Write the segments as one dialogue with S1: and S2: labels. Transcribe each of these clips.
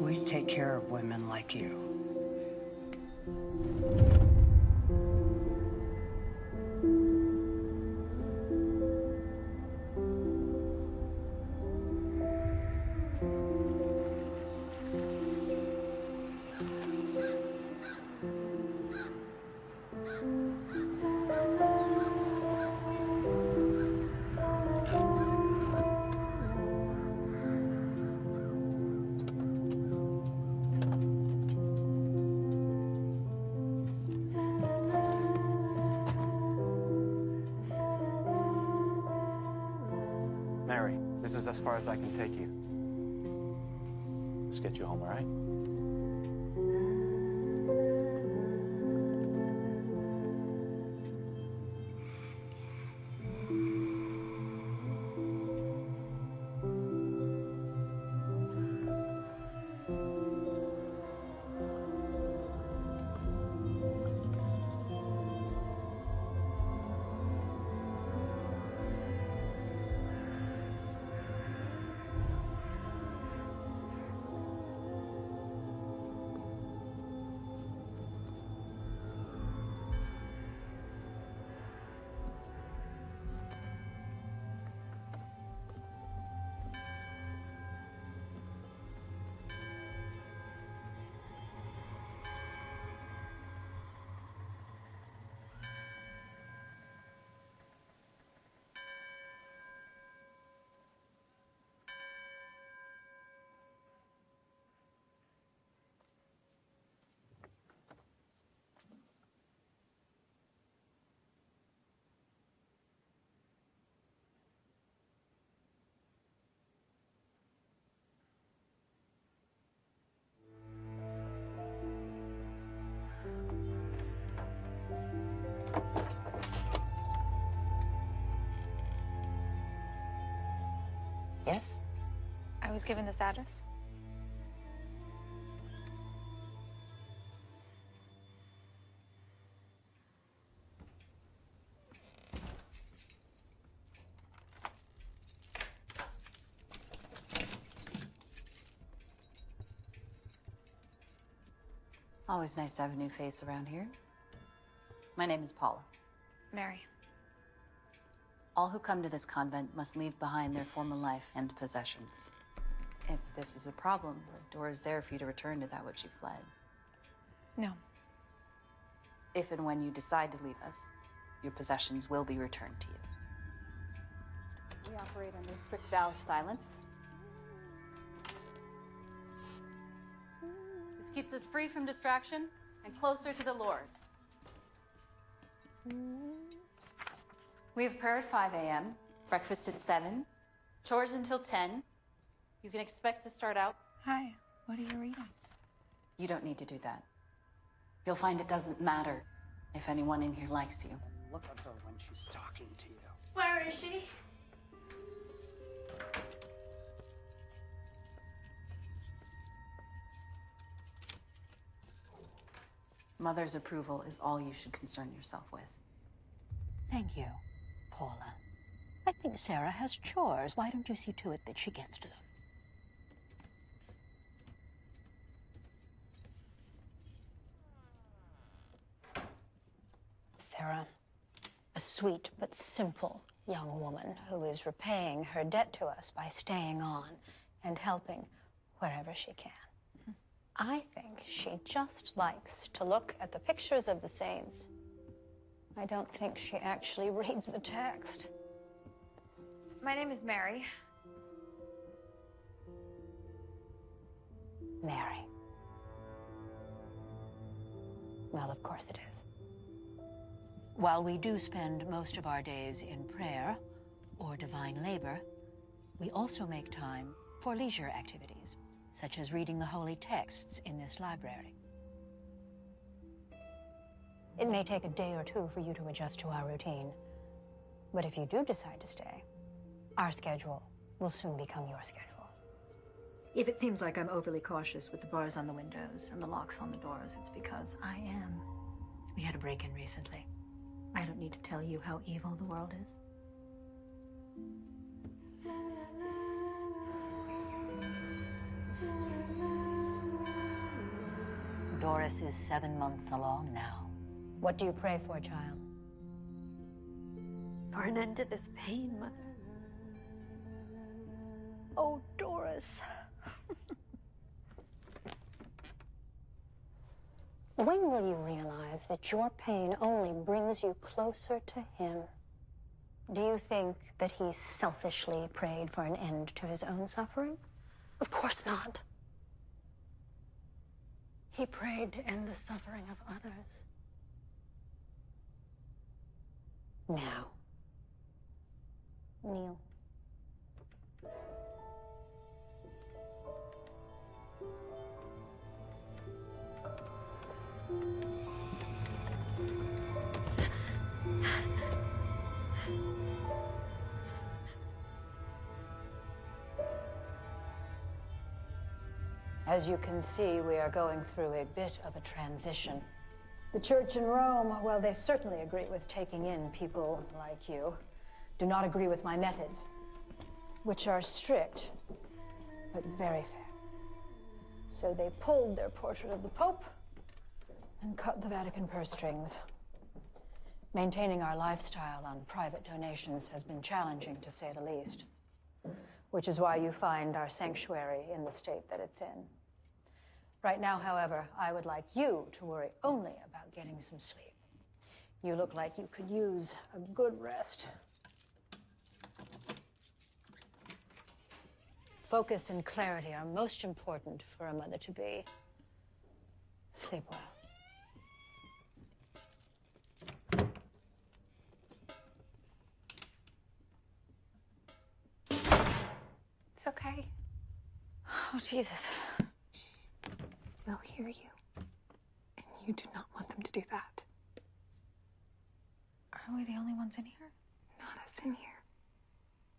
S1: We take care of women like you.
S2: Mary, this is as far as I can take you. Let's get you home, all right?
S3: Yes?
S4: I was given this address.
S3: Always nice to have a new face around here. My name is Paula.
S4: Mary.
S3: All who come to this convent must leave behind their former life and possessions. If this is a problem, the door is there for you to return to that which you fled.
S4: No.
S3: If and when you decide to leave us, your possessions will be returned to you. We operate under strict vow of silence. This keeps us free from distraction and closer to the Lord. We have prayer at 5 a.m., breakfast at 7, chores until 10. You can expect to start out.
S4: Hi, what are you reading?
S3: You don't need to do that. You'll find it doesn't matter if anyone in here likes you.
S1: Look at her when she's talking to you.
S4: Where is she?
S3: Mother's approval is all you should concern yourself with.
S5: Thank you, Paula. I think Sarah has chores. Why don't you see to it that she gets to them? Sarah, a sweet but simple young woman who is repaying her debt to us by staying on and helping wherever she can. I think she just likes to look at the pictures of the saints. I don't think she actually reads the text.
S4: My name is Mary.
S5: Mary. Well, of course it is. While we do spend most of our days in prayer or divine labor, we also make time for leisure activities, such as reading the holy texts in this library. It may take a day or two for you to adjust to our routine, but if you do decide to stay, our schedule will soon become your schedule.
S6: If it seems like I'm overly cautious with the bars on the windows and the locks on the doors, it's because I am. We had a break-in recently. I don't need to tell you how evil the world is.
S5: Doris is 7 months along now. What do you pray for, child?
S7: For an end to this pain, Mother.
S5: Oh, Doris. When will you realize that your pain only brings you closer to him? Do you think that he selfishly prayed for an end to his own suffering? Of course not. He prayed to end the suffering of others. Now, kneel. As you can see, we are going through a bit of a transition. The Church in Rome, well, they certainly agree with taking in people like you, do not agree with my methods, which are strict, but very fair. So they pulled their portrait of the Pope and cut the Vatican purse strings. Maintaining our lifestyle on private donations has been challenging, to say the least, which is why you find our sanctuary in the state that it's in. Right now, however, I would like you to worry only about getting some sleep. You look like you could use a good rest. Focus and clarity are most important for a mother-to-be. Sleep well.
S4: It's okay. Oh, Jesus.
S8: They'll hear you. And you do not want them to do that.
S4: Are we the only ones in here?
S8: Not us in here.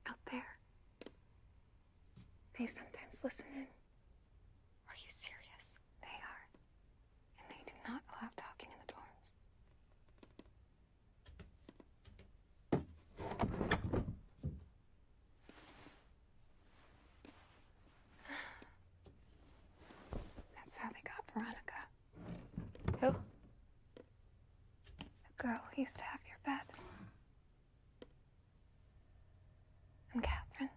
S8: Out there. They sometimes listen in.
S4: Are you serious?
S8: They are. And they do not allow talking in the dorms. That's how they got Veronica.
S4: Who?
S8: The girl who used to have your bed. And Catherine.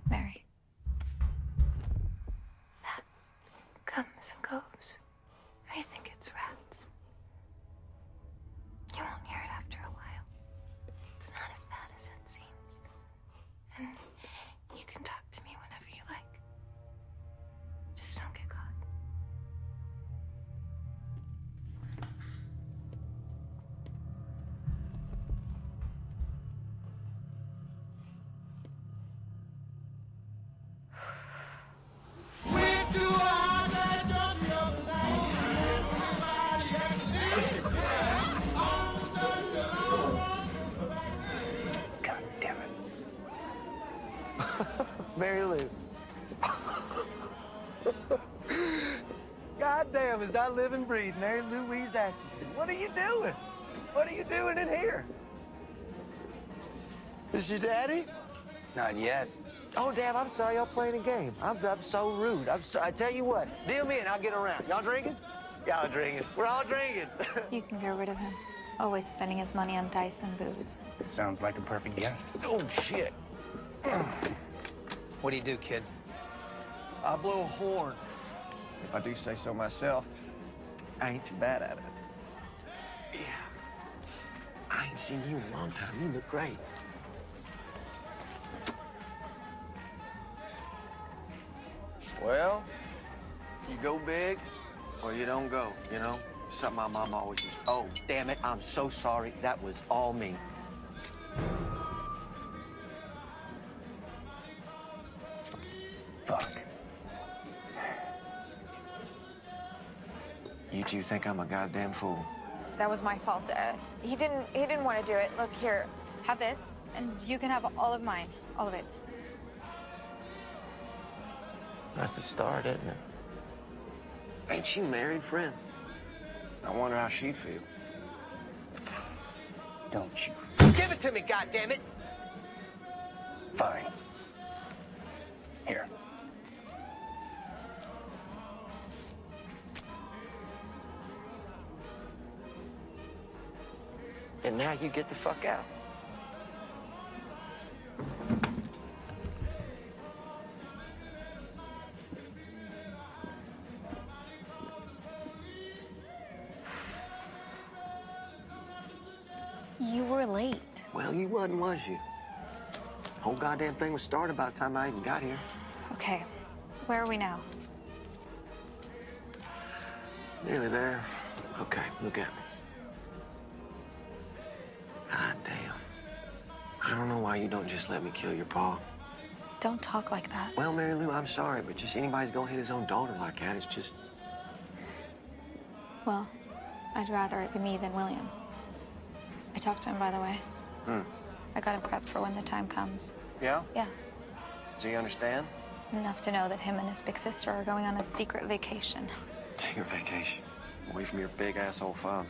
S4: Mary.
S8: That comes and goes. I think it's rats. You won't hear it after a while. It's not as bad as it seems. And you can talk to me whenever you like. Just don't get caught.
S1: God damn it.
S2: Mary Lou. God damn, as I live and breathe, Mary Louise Atchison. What are you doing? What are you doing in here? Is your daddy?
S1: Not yet.
S2: Oh, Dad, I'm sorry. Y'all playing a game. I'm so rude. I tell you what, deal me in. I'll get around. Y'all drinking? Y'all drinking. We're all drinking.
S4: You can get rid of him. Always spending his money on dice and booze.
S1: Sounds like a perfect guest.
S2: Oh, shit.
S1: What do you do, kid?
S2: I blow a horn. If I do say so myself, I ain't too bad at it. Yeah. I ain't seen you in a long time. You look great. Well, you go big or you don't go, you know? Something my mom always used. Oh, damn it, I'm so sorry. That was all me.
S1: Fuck.
S2: You two think I'm a goddamn fool.
S4: That was my fault. He didn't want to do it. Look here, have this, and you can have all of mine, all of it.
S2: That's the start, isn't it? Ain't she married, friend? I wonder how she'd feel.
S1: Don't you?
S2: Give it to me, goddammit!
S1: Fine. Here.
S2: And now you get the fuck out.
S4: You were late.
S2: Well, you wasn't, was you? Whole goddamn thing was started by the time I even got here.
S4: Okay, where are we now?
S2: Nearly there. Okay, look at me. God damn. I don't know why you don't just let me kill your pa.
S4: Don't talk like that.
S2: Well, Mary Lou, I'm sorry, but just anybody's gonna hit his own daughter like that. It's just...
S4: Well, I'd rather it be me than William. I talked to him, by the way. I got him prepped for when the time comes.
S2: Yeah?
S4: Yeah.
S2: Does he understand?
S4: Enough to know that him and his big sister are going on a secret vacation.
S2: Secret vacation. Away from your big asshole father.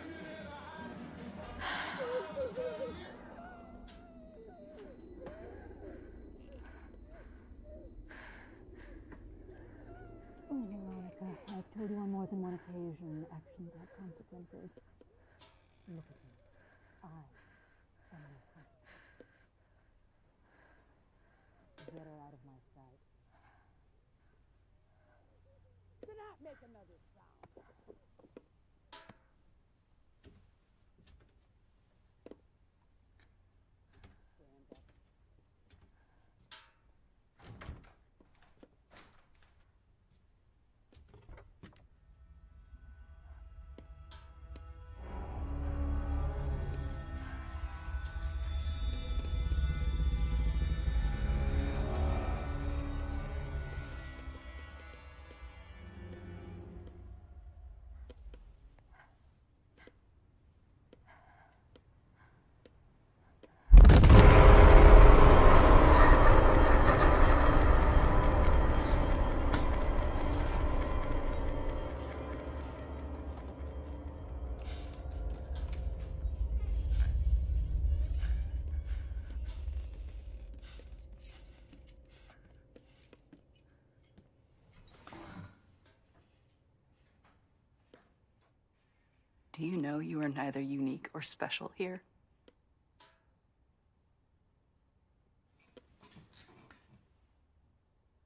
S3: Oh, Veronica, I've told you on more than one occasion, actions have consequences. Look at me. I am your husband. Get her out of my sight. Do not make another sound. Stand up. Do you know you are neither unique or special here?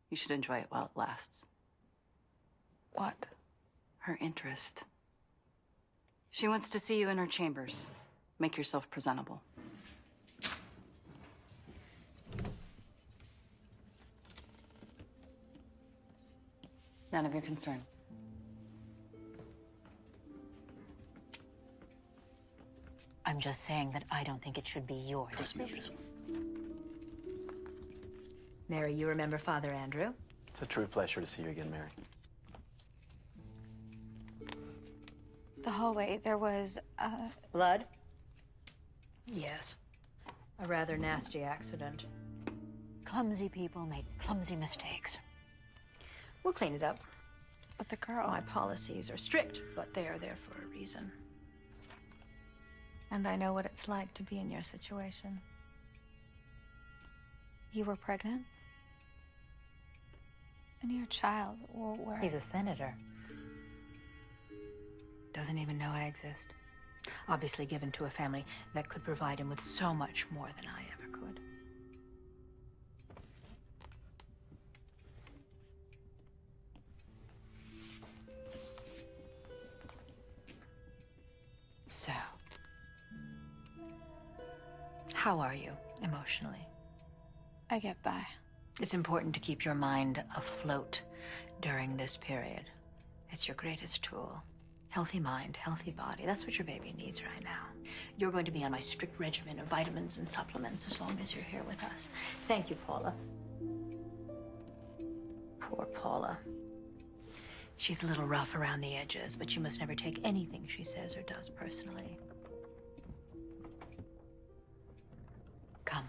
S3: You should enjoy it while it lasts.
S4: What?
S3: Her interest. She wants to see you in her chambers. Make yourself presentable. None of your concern.
S5: I'm just saying that I don't think it should be your decision.
S6: Mary, you remember Father Andrew?
S9: It's a true pleasure to see you again, Mary.
S4: The hallway, there was,
S6: Blood? Yes. A rather nasty accident.
S5: Clumsy people make clumsy mistakes.
S6: We'll clean it up.
S4: But the girl.
S6: My policies are strict, but they are there for a reason.
S4: And I know what it's like to be in your situation. You were pregnant? And your child, well, where?
S5: He's a senator.
S6: Doesn't even know I exist. Obviously given to a family that could provide him with so much more than I ever could. So, how are you emotionally?
S4: I get by.
S6: It's important to keep your mind afloat during this period. It's your greatest tool. Healthy mind, healthy body. That's what your baby needs right now. You're going to be on my strict regimen of vitamins and supplements as long as you're here with us. Thank you, Paula. Poor Paula. She's a little rough around the edges, but you must never take anything she says or does personally. Come.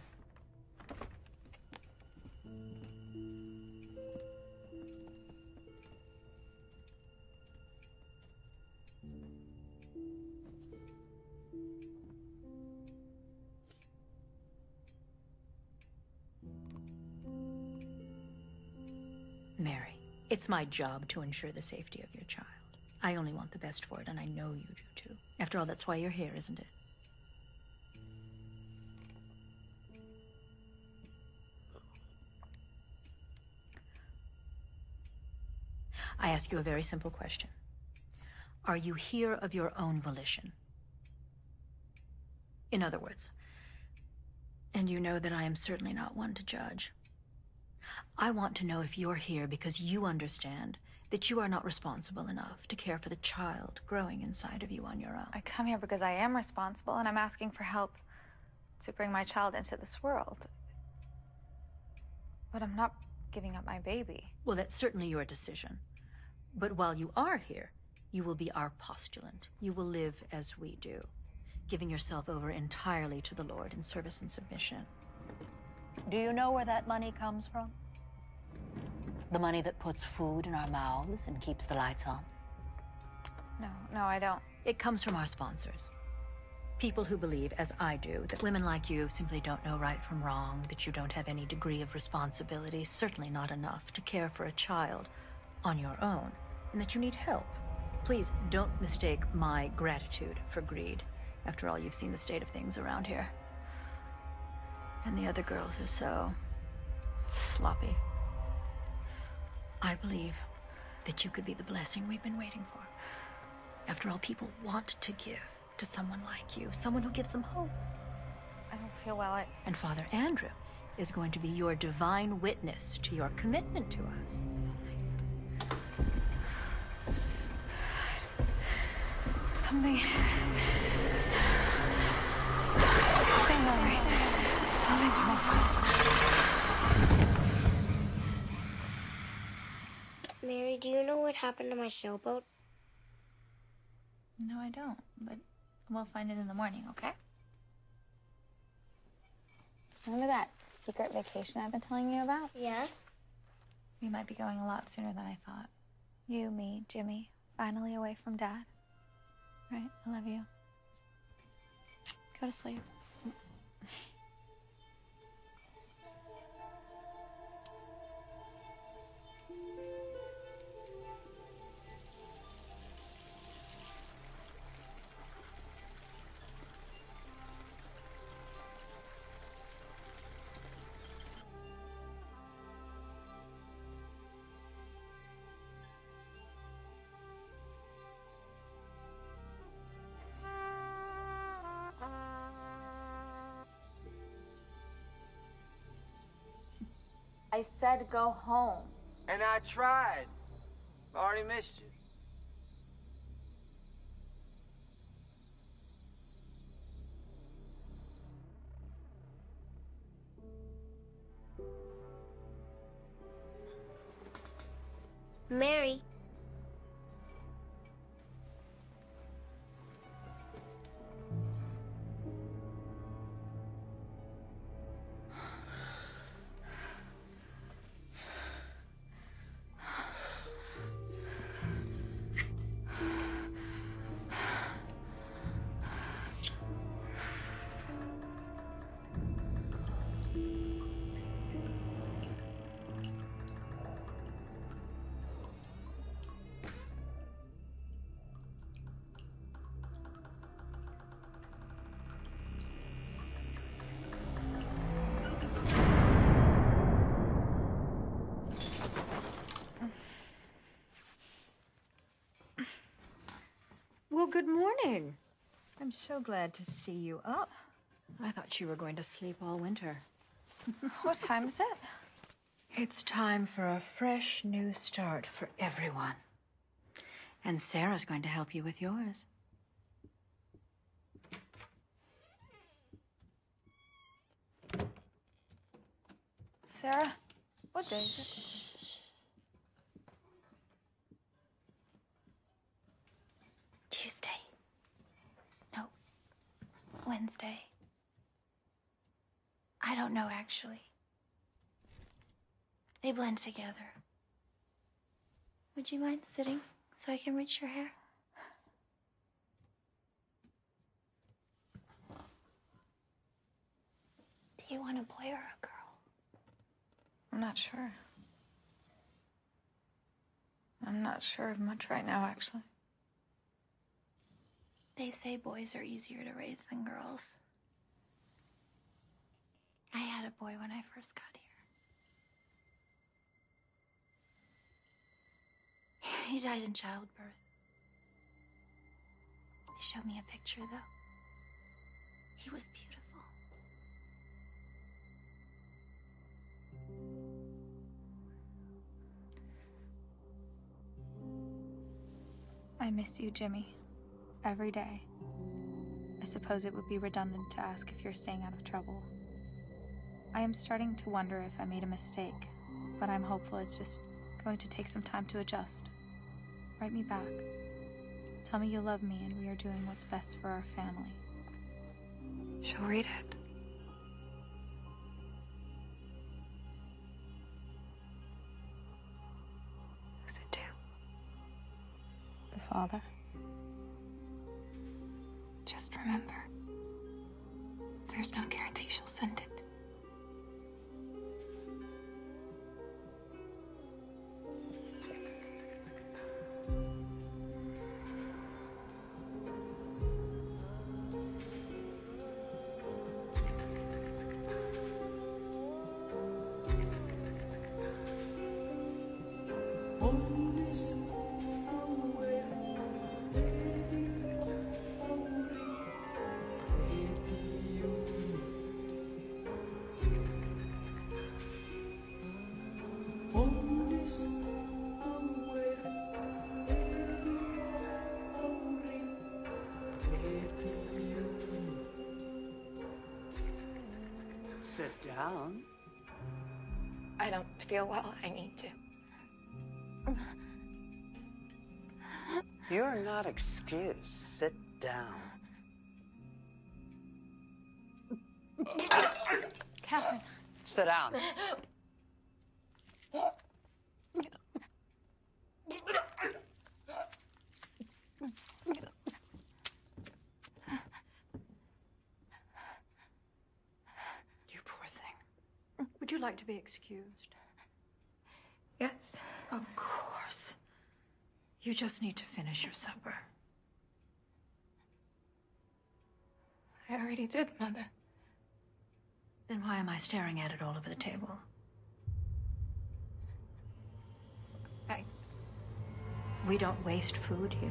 S6: Mary, it's my job to ensure the safety of your child. I only want the best for it, and I know you do too. After all, that's why you're here, isn't it? I ask you a very simple question. Are you here of your own volition? In other words, and you know that I am certainly not one to judge, I want to know if you're here because you understand that you are not responsible enough to care for the child growing inside of you on your own.
S4: I come here because I am responsible, and I'm asking for help to bring my child into this world. But I'm not giving up my baby.
S6: Well, that's certainly your decision. But while you are here, you will be our postulant. You will live as we do, giving yourself over entirely to the Lord in service and submission.
S5: Do you know where that money comes from? The money that puts food in our mouths and keeps the lights on?
S4: No, I don't.
S6: It comes from our sponsors. People who believe, as I do, that women like you simply don't know right from wrong, that you don't have any degree of responsibility, certainly not enough to care for a child on your own, and that you need help. Please don't mistake my gratitude for greed. After all, you've seen the state of things around here. And the other girls are so sloppy. I believe that you could be the blessing we've been waiting for. After all, people want to give to someone like you, someone who gives them hope.
S4: I don't feel well.
S6: And Father Andrew is going to be your divine witness to your commitment to us.
S4: Something right. Something's wrong.
S8: Mary, do you know what happened to my sailboat?
S4: No, I don't, but we'll find it in the morning, okay? Remember that secret vacation I've been telling you about?
S8: Yeah.
S4: We might be going a lot sooner than I thought. You, me, Jimmy, finally away from Dad. Right? I love you. Go to sleep. I said go home.
S2: And I tried. Already missed you.
S8: Mary.
S6: Well, good morning. I'm so glad to see you up. I thought you were going to sleep all winter.
S4: What time is it?
S6: It's time for a fresh new start for everyone. And Sarah's going to help you with yours.
S4: Sarah, what day is it?
S8: Tuesday.
S4: No, Wednesday. I don't know, actually. They blend together.
S8: Would you mind sitting so I can reach your hair? Do you want a boy or a girl?
S4: I'm not sure. I'm not sure of much right now, actually.
S8: They say boys are easier to raise than girls. I had a boy when I first got here.
S4: He died in childbirth. He showed me a picture, though. He was beautiful. I miss you, Jimmy. Every day. I suppose it would be redundant to ask if you're staying out of trouble. I am starting to wonder if I made a mistake, but I'm hopeful it's just going to take some time to adjust. Write me back. Tell me you love me and we are doing what's best for our family.
S8: She'll read it. Who's it to?
S4: The father.
S8: Just remember, there's no guarantee she'll send it.
S10: Sit down.
S8: I don't feel well. I need to.
S10: You're not excused. Sit down.
S4: Catherine.
S10: Sit down.
S6: Would you like to be excused?
S8: Yes.
S6: Of course. You just need to finish your supper.
S8: I already did, Mother.
S6: Then why am I staring at it all over the table? We don't waste food here.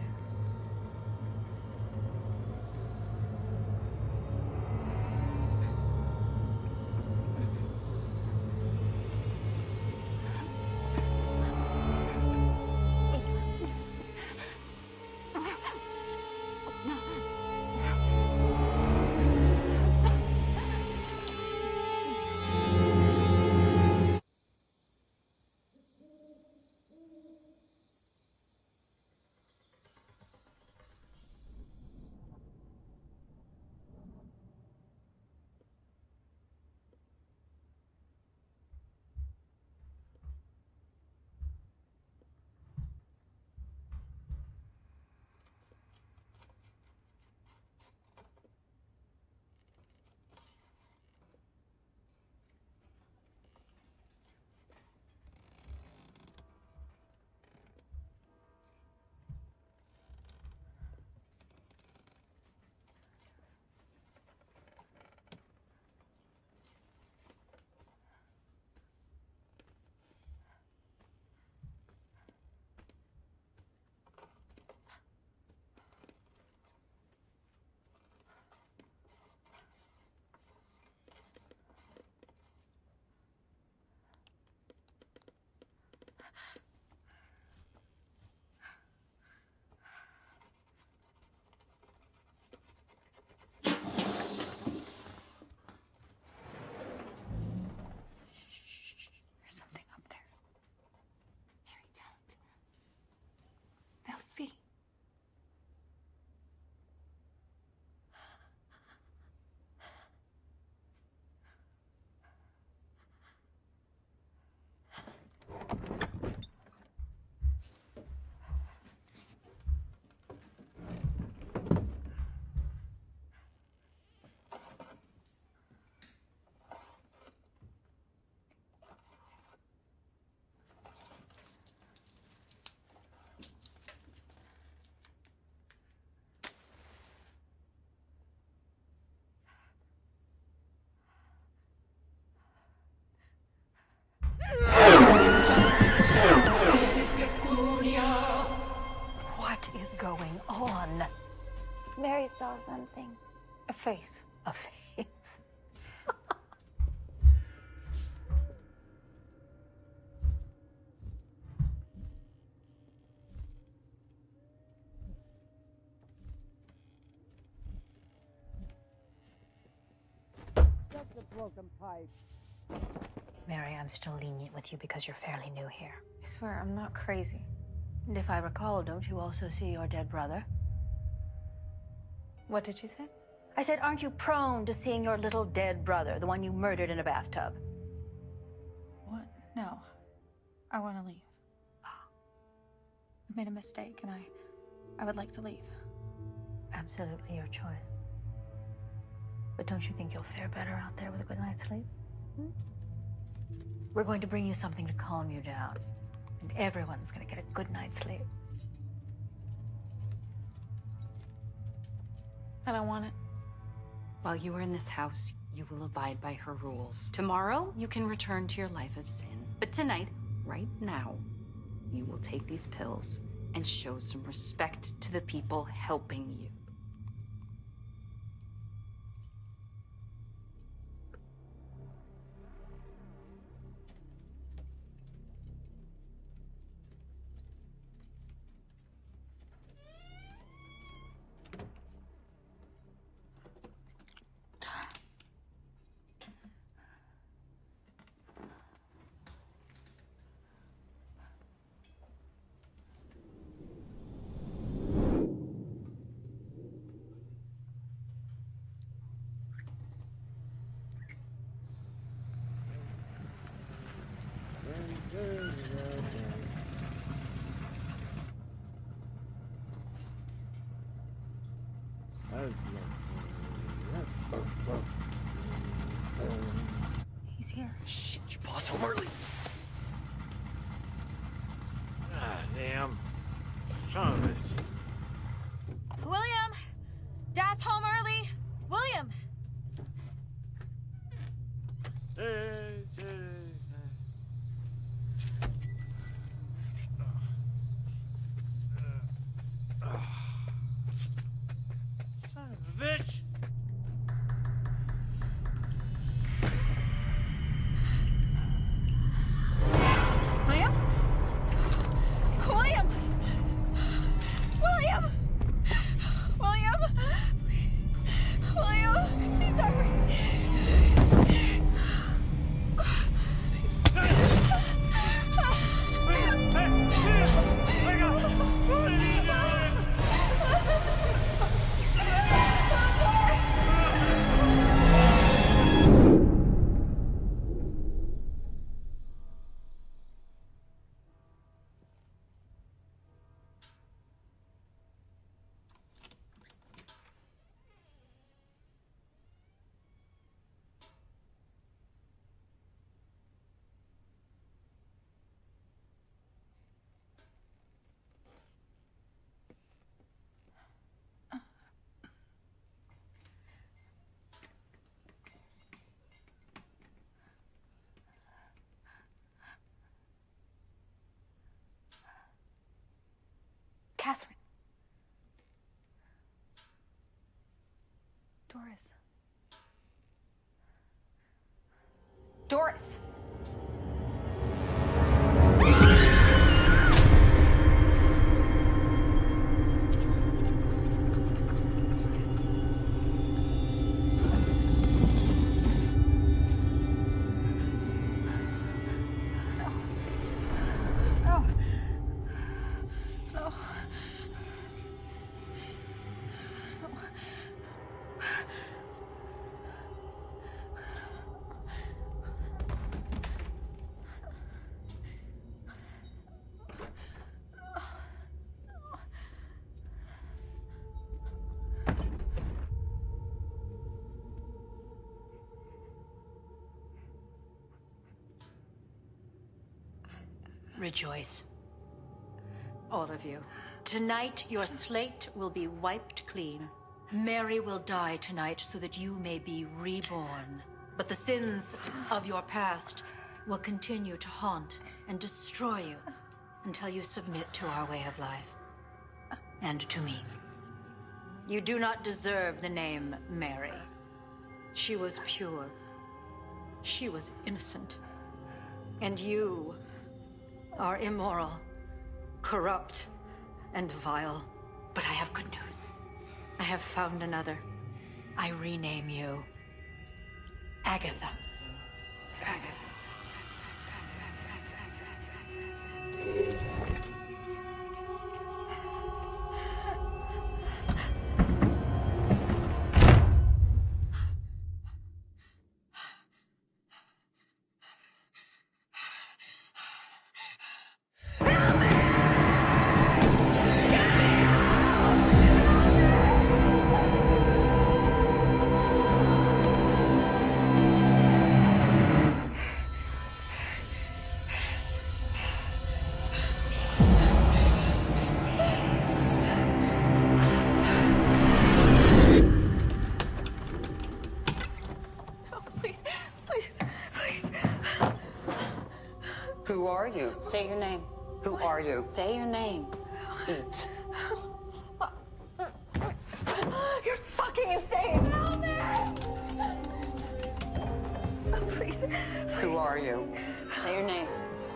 S8: I saw something.
S4: A face.
S5: A face.
S10: That's a broken pipe.
S5: Mary, I'm still lenient with you because you're fairly new here.
S4: I swear, I'm not crazy.
S5: And if I recall, don't you also see your dead brother?
S4: What did you say?
S5: I said, aren't you prone to seeing your little dead brother, the one you murdered in a bathtub?
S4: What? No. I want to leave. I made a mistake, and I would like to leave.
S5: Absolutely your choice. But don't you think you'll fare better out there with a good night's sleep? We're going to bring you something to calm you down, and everyone's going to get a good night's sleep.
S4: I don't want it.
S3: While you are in this house, you will abide by her rules. Tomorrow, you can return to your life of sin. But tonight, right now, you will take these pills and show some respect to the people helping you.
S4: He's here.
S2: Shit, you boss home early.
S11: Ah, damn. Son of a bitch.
S6: William! Dad's home early! William!
S11: Son of a bitch!
S6: William? William! William! William! William! He's
S4: Catherine. Doris. Doris!
S6: Rejoice, all of you. Tonight, your slate will be wiped clean. Mary will die tonight so that you may be reborn. But the sins of your past will continue to haunt and destroy you until you submit to our way of life and to me. You do not deserve the name Mary. She was pure. She was innocent. And you are immoral, corrupt, and vile. But I have good news. I have found another. I rename you Agatha. Agatha.
S10: Who are you?
S5: Say your name.
S10: Who are you?
S5: Say your name.
S10: Eat.
S5: You're fucking insane! Help me! Oh, please.
S10: Who are you?
S5: Say your name.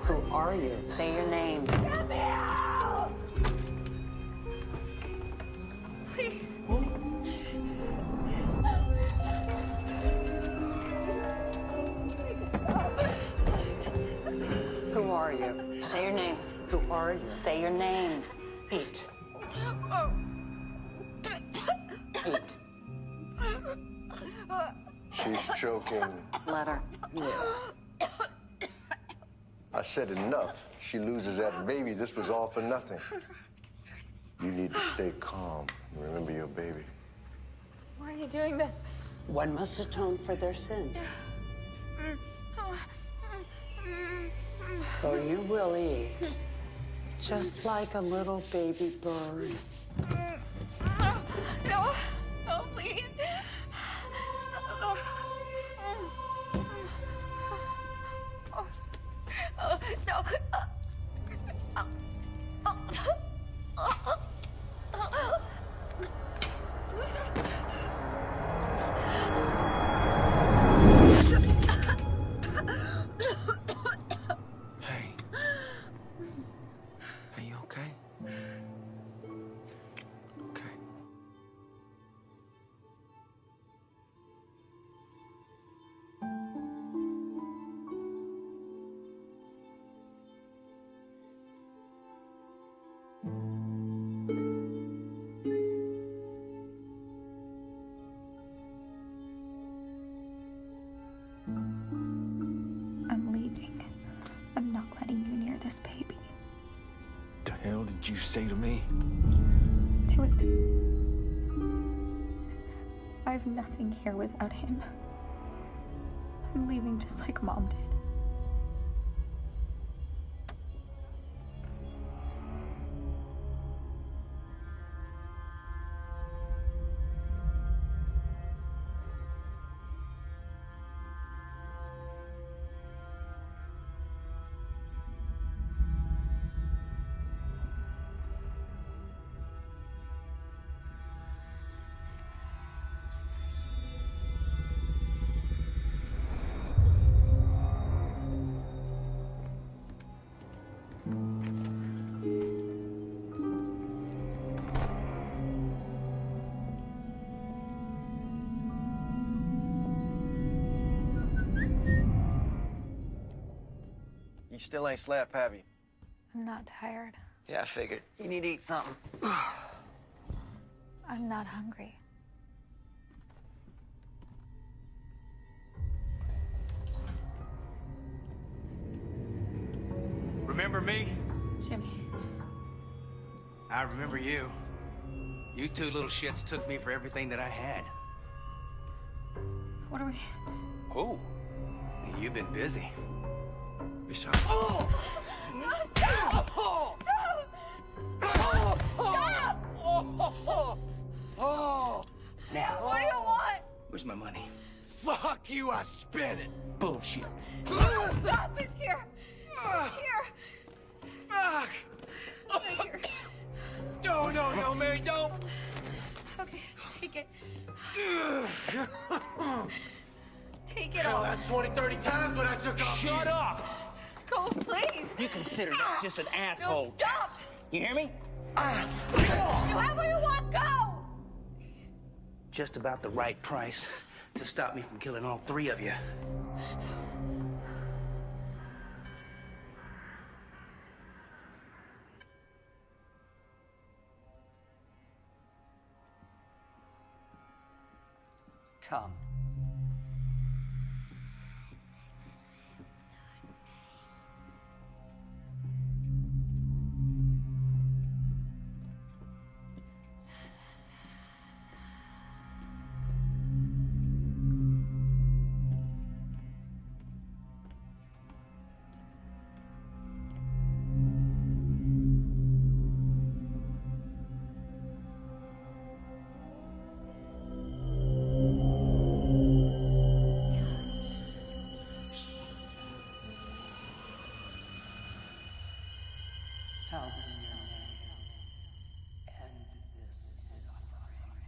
S10: Who are you?
S5: Say your name.
S8: Get me out!
S5: Please.
S10: Who are you?
S5: Say your name.
S10: Who are you?
S5: Say your name.
S10: Eat. Eat.
S12: She's choking.
S5: Let her.
S10: Yeah.
S12: I said enough. She loses that baby. This was all for nothing. You need to stay calm and remember your baby.
S7: Why are you doing this?
S10: One must atone for their sins. So you will eat, just like a little baby bird.
S7: No, no, please. No.
S1: Hey. Are you okay? Okay.
S4: I'm leaving. I'm not letting you near this baby.
S1: The hell did you say to me?
S4: Do it. I have nothing here without him. I'm leaving just like Mom did.
S2: You still ain't slept, have you?
S4: I'm not tired.
S2: Yeah, I figured. You need to eat something.
S4: I'm not hungry.
S1: Remember me?
S4: Jimmy.
S1: I remember you. You two little shits took me for everything that I had.
S4: What are we...
S1: Oh, you've been busy.
S2: Oh!
S7: Stop!
S2: Oh!
S7: Stop!
S2: Oh! Oh!
S1: Now,
S7: What do you want?
S1: where's my money?
S2: Fuck you, I spent it.
S1: Bullshit.
S7: Stop! It's here. It's here.
S2: Fuck!
S7: Right here.
S2: No, Mary, don't.
S7: Okay. take it. Take it
S11: Hell,
S7: off.
S11: that's 20, 30 times what I took off.
S13: Shut up!
S7: Go, please.
S13: You consider that just an asshole.
S7: No, stop.
S13: You hear me?
S7: You have what you want. Go.
S13: Just about the right price to stop me from killing all three of you.
S10: Come. Tell them your name. End this suffering.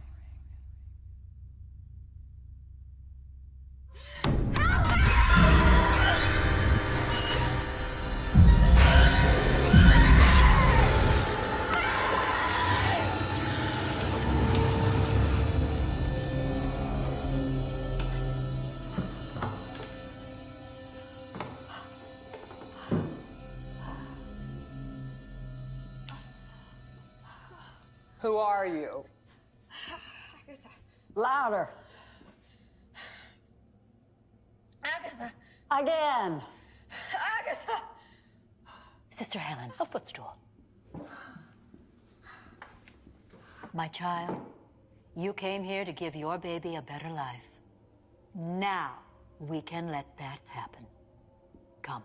S10: Who are you?
S7: Agatha.
S10: Louder.
S7: Agatha.
S10: Again.
S7: Agatha.
S6: Sister Helen, a footstool. My child, you came here to give your baby a better life. Now we can let that happen. Come.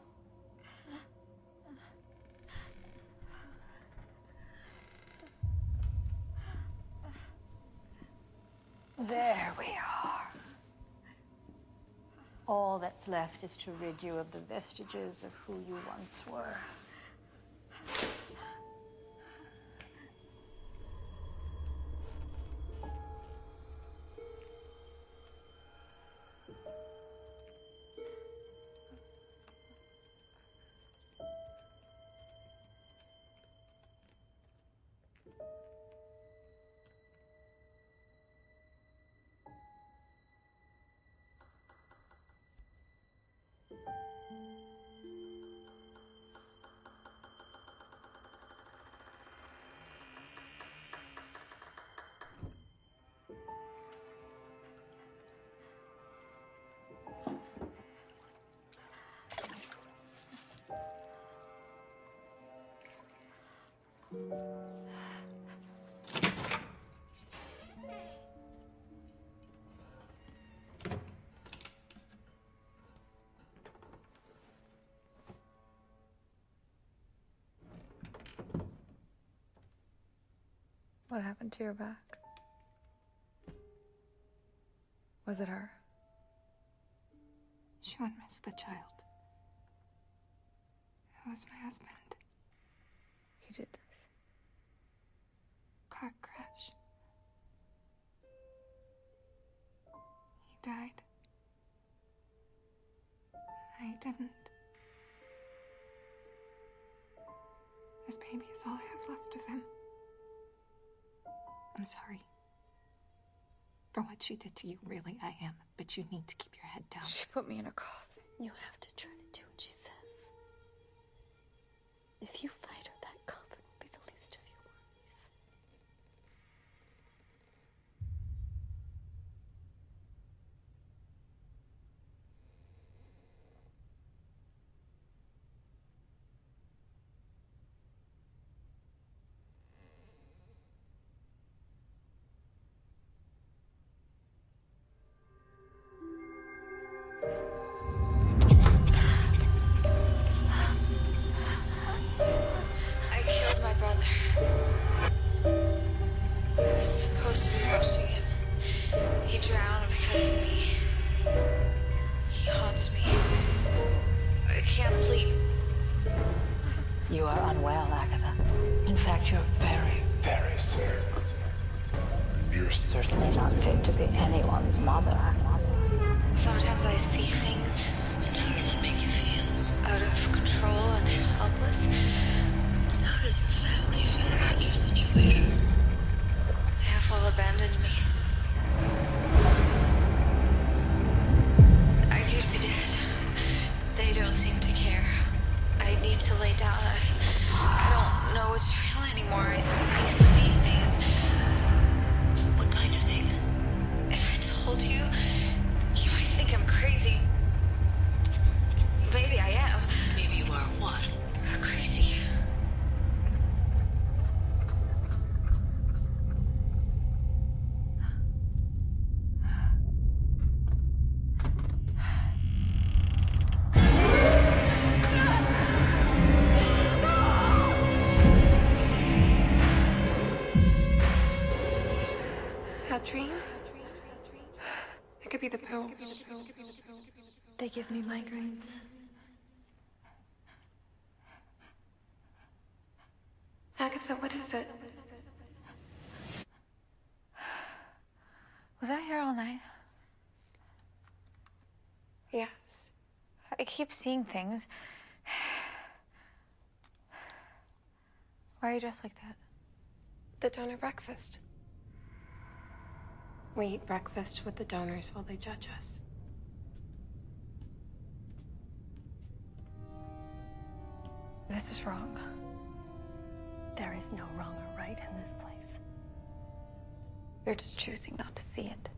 S6: There we are. All that's left is to rid you of the vestiges of who you once were.
S4: What happened to your back? Was it her?
S8: She wouldn't miss the child. It was my husband.
S4: He did this.
S8: Car crash. He died. I didn't. This baby is all I have left of him. I'm sorry for what she did to you. Really, I am. But you need to keep your head down.
S4: She put me in a coffin.
S8: You have to try to do what she says. If you fight her, that coffin will be the least of your worries.
S6: You are unwell, Agatha. In fact, you're very, very sick.
S14: You're
S5: certainly not fit to be anyone's mother.
S8: Sometimes I see things, and how does that make you feel? Out of control and helpless? How does your family feel about your situation? They have all abandoned me. I could be dead. They don't seem to care. I need to lay down. I don't know what's real anymore. I see things. What kind of things? If I told you, you might think I'm crazy. Maybe I am.
S6: Maybe you are what?
S8: Crazy.
S7: That dream? It could be the pills.
S8: They give me migraines.
S7: Agatha, what is it?
S4: Was I here all night?
S7: Yes.
S4: I keep seeing things. Why are you dressed like that?
S7: The donor breakfast. We eat breakfast with the donors while they judge us.
S4: This is wrong.
S8: There is no wrong or right in this place.
S7: You're just choosing not to see it.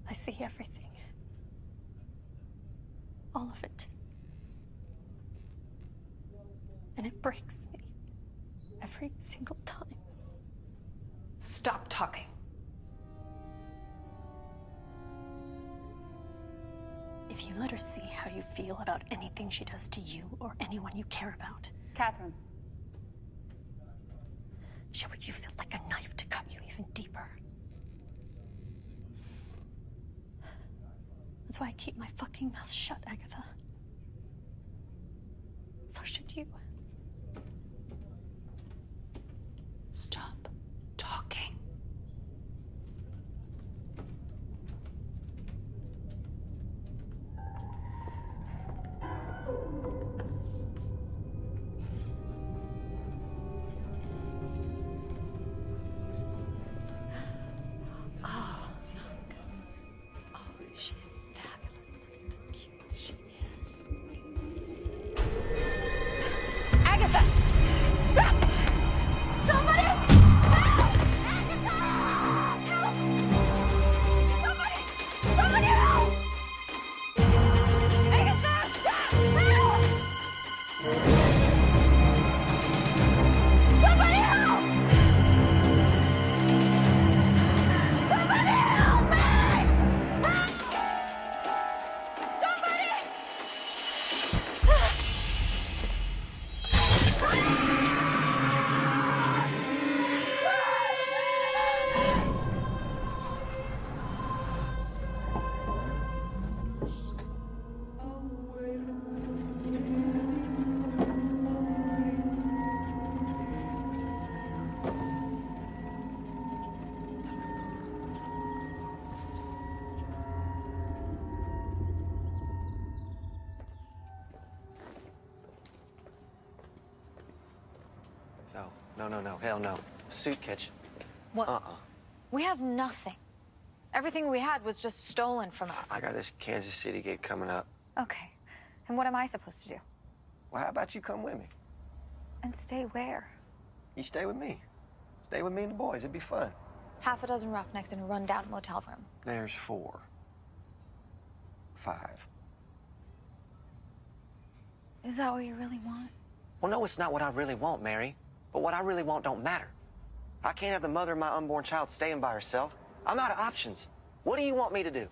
S8: I see everything. All of it. And it breaks me every single time.
S7: Stop talking.
S8: If you let her see how you feel about anything she does to you or anyone you care about,
S10: Catherine.
S8: she would use it like a knife to cut you even deeper. That's why I keep my fucking mouth shut, Agatha. So should you.
S6: Stop talking.
S8: She's fabulous. Look how cute she is.
S4: Agatha! Stop! Somebody! Help! Agatha! Help! Somebody! Somebody help! Agatha! Stop! Help! Somebody help! Somebody help me!
S2: No, hell no. Suit kitchen.
S4: What? We have nothing. Everything we had was just stolen from us.
S2: I got this Kansas City gig coming up.
S4: Okay. And what am I supposed to do?
S2: Well, how about you come with me?
S4: And stay where?
S2: You stay with me. Stay with me and the boys. It'd be fun.
S4: Half a dozen roughnecks in a rundown motel room.
S2: There's 4. 5.
S4: Is that what you really want?
S2: Well, no, it's not what I really want, Mary. But what I really want don't matter. I can't have the mother of my unborn child staying by herself. I'm out of options. What do you want me to do?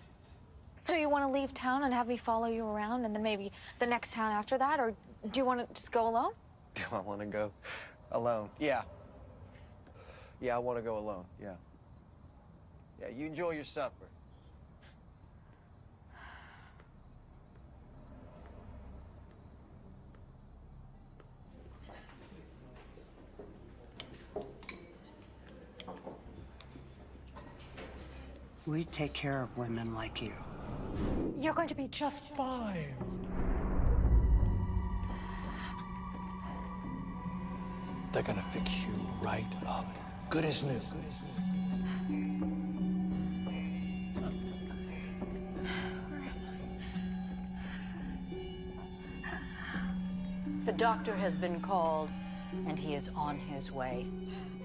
S4: So you want to leave town and have me follow you around and then maybe the next town after that? Or do you want to just go alone?
S2: Do I want to go alone? Yeah. Yeah, I want to go alone. Yeah. Yeah, you enjoy your supper.
S10: We take care of women like you.
S7: You're going to be just fine.
S14: They're gonna fix you right up. Good as new.
S6: The doctor has been called, and he is on his way.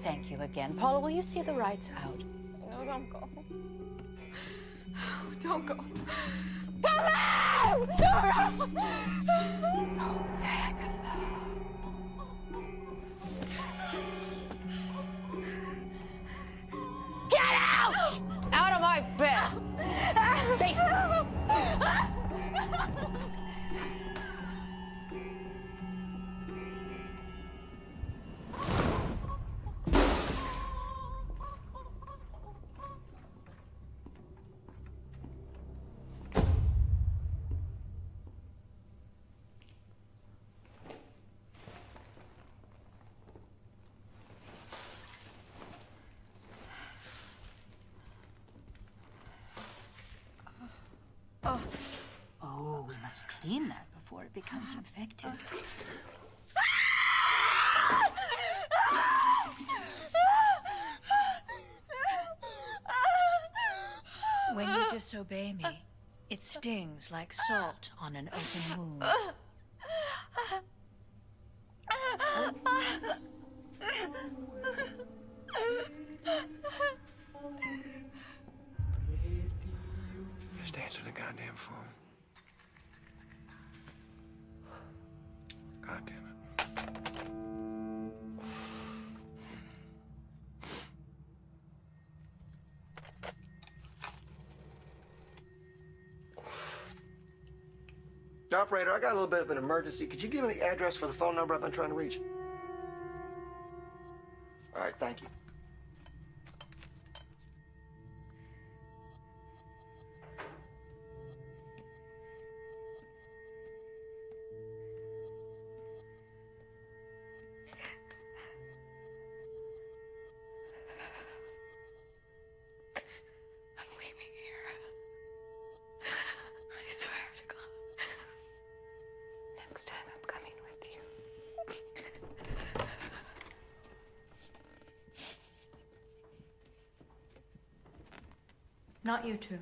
S6: Thank you again. Paula, will you see the rights out?
S7: No, don't go. Don't go. Come out!
S6: Oh, Agatha.
S7: Get out!
S6: Out of my bed! Face Oh, we must clean that before it becomes infected. When you disobey me, it stings like salt on an open wound.
S2: Just answer the goddamn phone. God damn it.
S15: Operator, I got a little bit of an emergency. Could you give me the address for the phone number I've been trying to reach? All right, thank you.
S6: Not you two.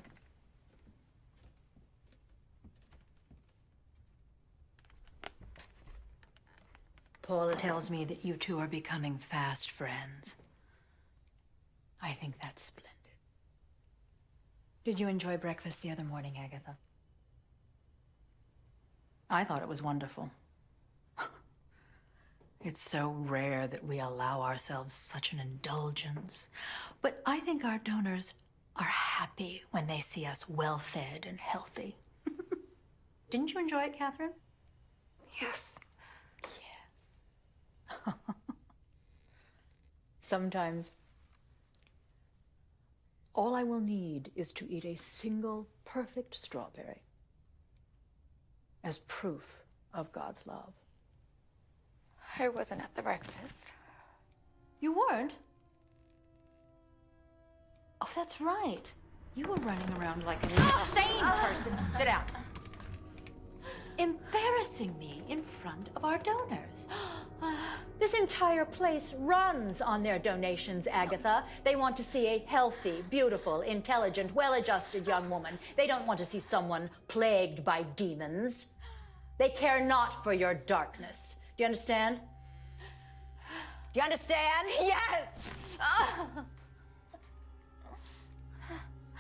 S6: Paula tells me that you two are becoming fast friends. I think that's splendid. Did you enjoy breakfast the other morning, Agatha? I thought it was wonderful. It's so rare that we allow ourselves such an indulgence. But I think our donors are happy when they see us well-fed and healthy. Didn't you enjoy it, Catherine?
S7: Yes.
S6: Yes. Sometimes all I will need is to eat a single perfect strawberry as proof of God's love.
S7: I wasn't at the breakfast.
S6: You weren't? Oh, that's right. You were running around like an insane person. Sit down. Embarrassing me in front of our donors. This entire place runs on their donations, Agatha. They want to see a healthy, beautiful, intelligent, well-adjusted young woman. They don't want to see someone plagued by demons. They care not for your darkness. Do you understand? Do you understand?
S7: Yes!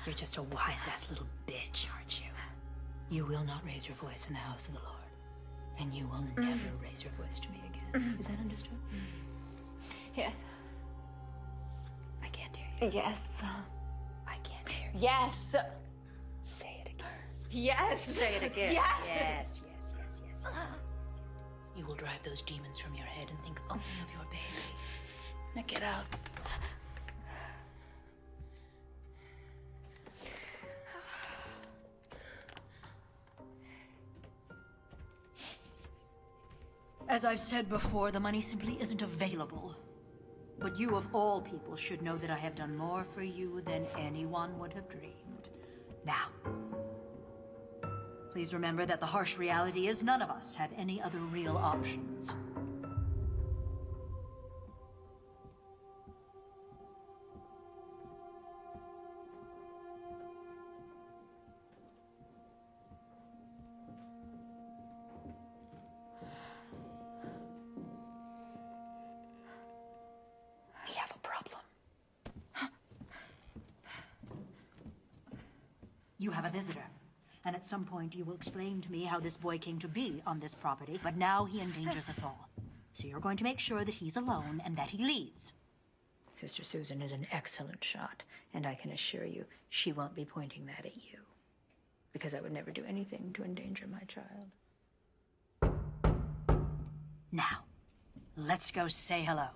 S6: You're just a wise-ass little bitch, aren't you? You will not raise your voice in the house of the Lord. And you will never raise your voice to me again. Is that understood?
S7: Yes.
S6: I can't hear you.
S7: Yes.
S6: I can't hear you.
S7: Yes.
S6: Say it again.
S7: Yes.
S6: Say it again.
S7: Yes.
S6: Yes, yes, yes, yes, yes. You will drive those demons from your head and think only of your baby. Now get out. As I've said before, the money simply isn't available. But you, of all people, should know that I have done more for you than anyone would have dreamed. Now, please remember that the harsh reality is none of us have any other real options. We have a problem. You have a visitor. And at some point, you will explain to me how this boy came to be on this property, but now he endangers us all. So you're going to make sure that he's alone and that he leaves. Sister Susan is an excellent shot, and I can assure you she won't be pointing that at you. Because I would never do anything to endanger my child. Now, let's go say hello.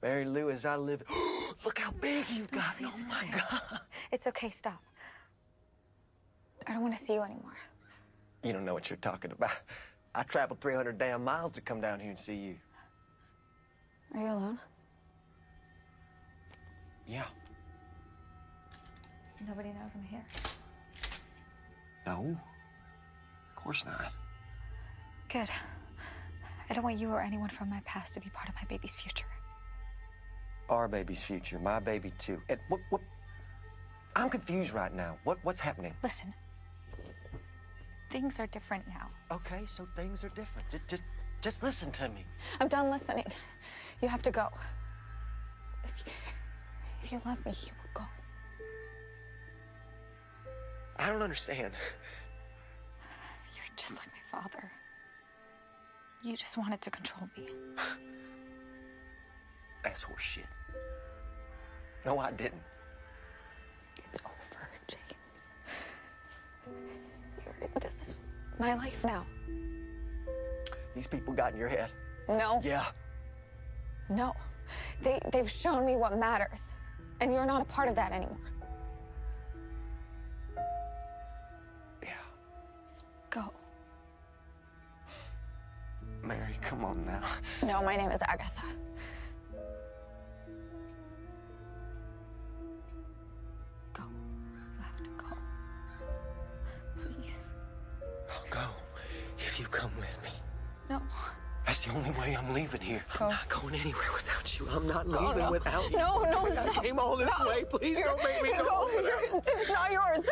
S2: Mary Lou, as I live... Look how big you got.
S4: Please,
S2: Oh
S4: it's
S2: my
S4: okay.
S2: God.
S4: It's okay, stop. I don't want to see you anymore.
S2: You don't know what you're talking about. I traveled 300 damn miles to come down here and see you.
S4: Are you alone?
S2: Yeah.
S4: Nobody knows I'm here.
S2: No. Of course not.
S4: Good. I don't want you or anyone from my past to be part of my baby's future.
S2: Our baby's future, my baby too. And what? I'm confused right now. What's happening?
S4: Listen. Things are different now.
S2: Okay, so things are different. Just listen to me.
S4: I'm done listening. You have to go. If you love me, you will go.
S2: I don't understand.
S4: You're just like my father. You just wanted to control me.
S2: That's horse shit. No, I didn't.
S4: It's over, James. This is my life now.
S2: These people got in your head.
S4: No.
S2: Yeah.
S4: No. They've shown me what matters. And you're not a part of that anymore.
S2: Yeah.
S4: Go.
S2: Mary, come on now.
S4: No, my name is Agatha. Go. You have to go. Please.
S2: I'll go if you come with me.
S4: No.
S2: That's the only way I'm leaving here.
S4: Go.
S2: I'm not going anywhere without you. I'm not
S4: Go,
S2: leaving
S4: no.
S2: without you.
S4: No,
S2: I
S4: stop.
S2: came all this way. Please don't make me go.
S4: It's not yours.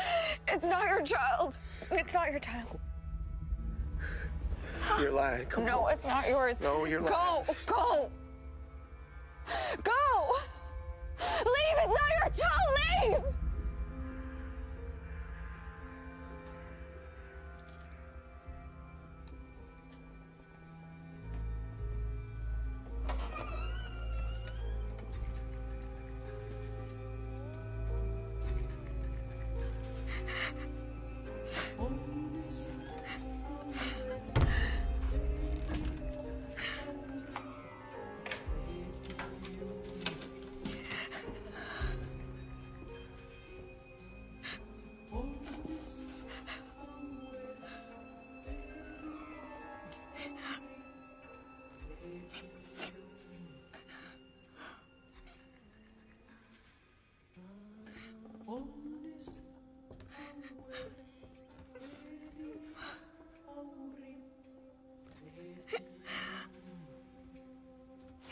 S4: It's not your child. It's not your child.
S2: You're lying. Come
S4: No,
S2: on.
S4: it's not yours.
S2: No, you're lying.
S4: Go. Go. Leave. It's not your child. Leave.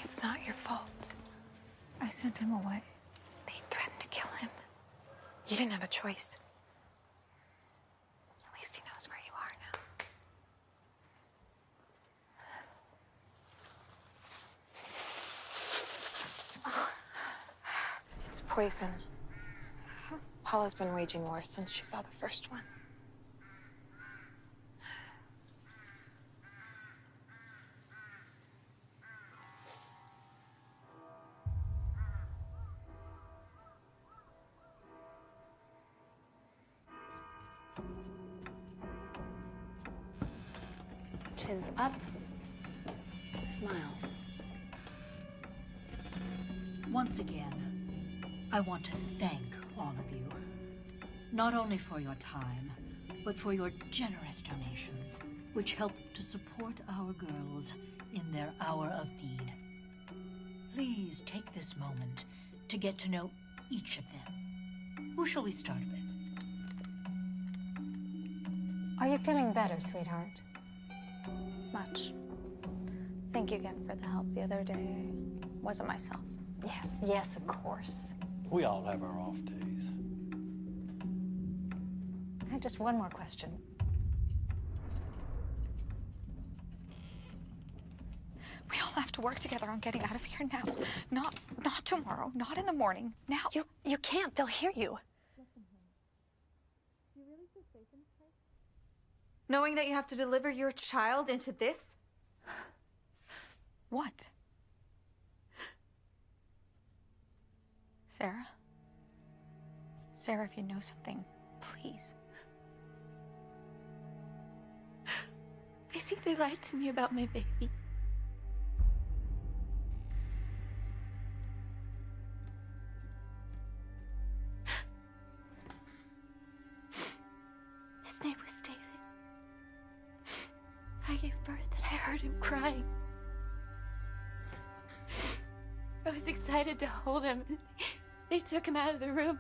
S4: It's not your fault. I sent him away. They threatened to kill him. You didn't have a choice. At least he knows where you are now. It's poison. Paula's been waging war since she saw the first one.
S3: Chin's up. Smile.
S6: Once again, I want to thank all of you, not only for your time, but for your generous donations, which help to support our girls in their hour of need. Please take this moment to get to know each of them. Who shall we start with?
S5: Are you feeling better, sweetheart?
S4: Much. Thank you again for the help the other day. Wasn't myself.
S5: Yes, yes, of course.
S14: We all have our off days.
S5: I have just one more question.
S4: We all have to work together on getting out of here now. Not tomorrow, not in the morning, now.
S7: You can't. They'll hear you.
S4: Knowing that you have to deliver your child into this? What? Sarah? Sarah, if you know something, please.
S7: I think they lied to me about my baby. His name was David. I gave birth and I heard him crying. I was excited to hold him. They took him out of the room.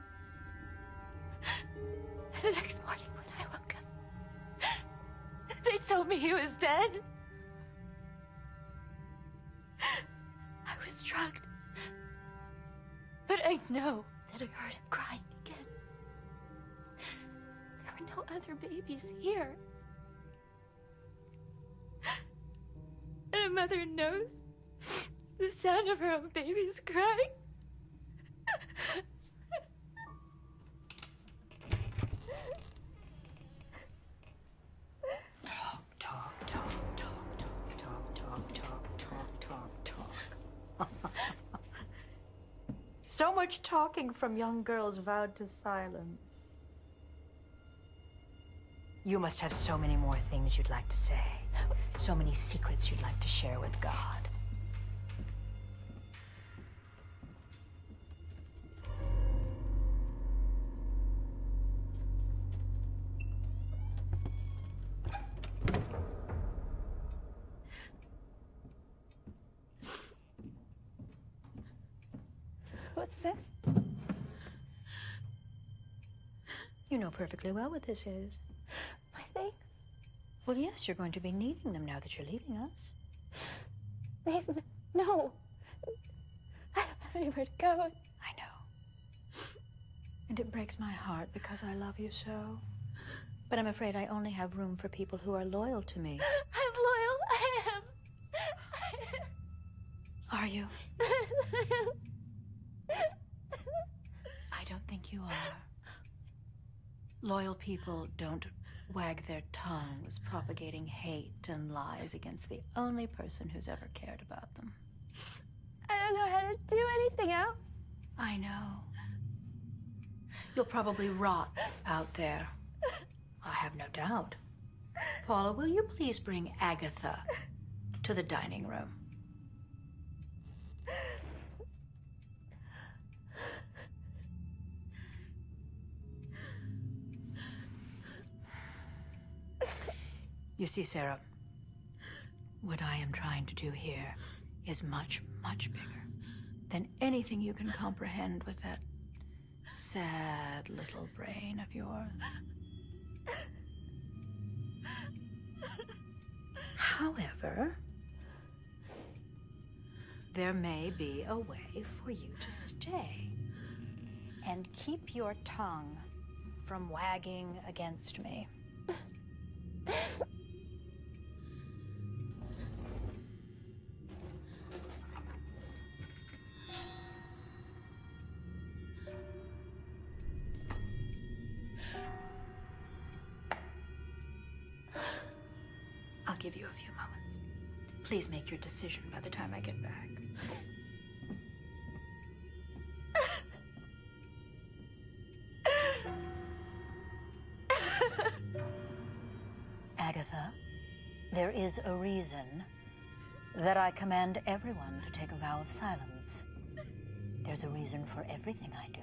S7: And the next morning when I woke up, they told me he was dead. I was drugged. But I know that I heard him crying again. There were no other babies here. And a mother knows the sound of her own baby's crying.
S6: So much talking from young girls vowed to silence. You must have so many more things you'd like to say. So many secrets you'd like to share with God.
S7: What's this?
S6: You know perfectly well what this is.
S7: My things?
S6: Well, yes, you're going to be needing them now that you're leaving us.
S7: No. I don't have anywhere to go.
S6: I know. And it breaks my heart because I love you so. But I'm afraid I only have room for people who are loyal to me.
S7: I'm loyal. I am.
S6: Are you? I don't think you are. Loyal people don't wag their tongues propagating hate and lies against the only person who's ever cared about them.
S7: I don't know how to do anything else.
S6: I know. You'll probably rot out there. I have no doubt. Paula, will you please bring Agatha to the dining room? You see, Sarah, what I am trying to do here is much, much bigger than anything you can comprehend with that sad little brain of yours. However, there may be a way for you to stay and keep your tongue from wagging against me. I'll give you a few moments. Please make your decision by the time I get back. Agatha, there is a reason that I command everyone to take a vow of silence. There's a reason for everything I do.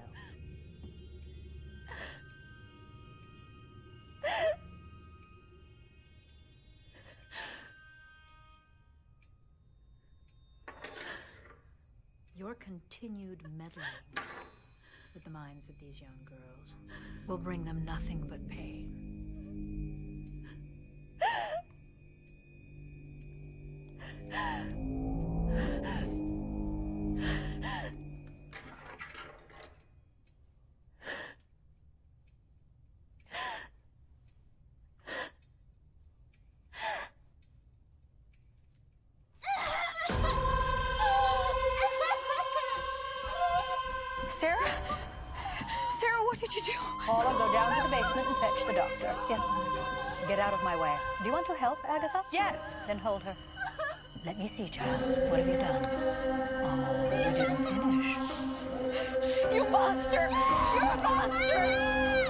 S6: Your continued meddling with the minds of these young girls will bring them nothing but pain.
S5: Sarah? Sarah, what did you do? Paula, go down to the basement and fetch the doctor. Yes, Mother. Get out of my way. Do you want to help, Agatha? Yes. Then hold her. Let me see, child. What have you done? Oh, you didn't finish.
S7: You monster! You're a monster!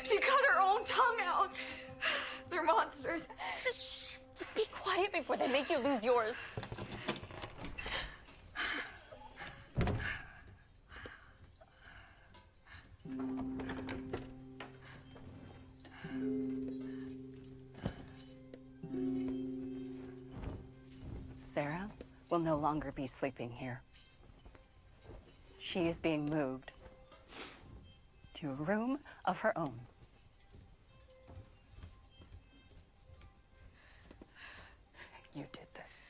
S7: She cut her own tongue out. They're monsters. Just be quiet before they make you lose yours.
S16: Sarah will no longer be sleeping here. She is being moved to a room of her own. You did this.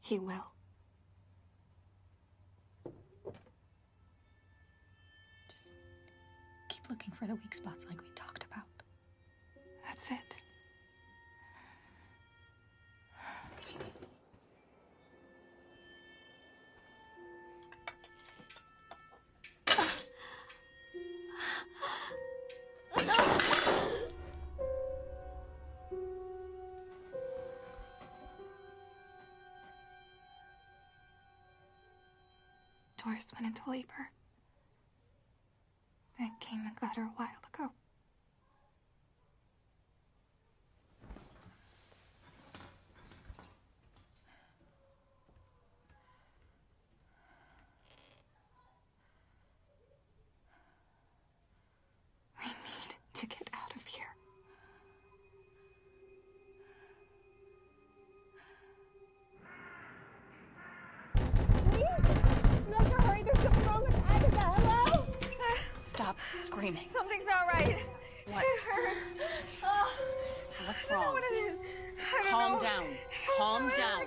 S4: He will. Just keep looking for the weak spots like we talked about. That's it. Doris went into labor. I came and got her a while ago. We need to get out of here.
S3: Stop screaming.
S7: Something's not right.
S3: What?
S7: It hurts. Oh,
S3: What's
S7: I don't know
S3: wrong?
S7: what it is. I don't
S3: Calm
S7: know.
S3: down. Calm down.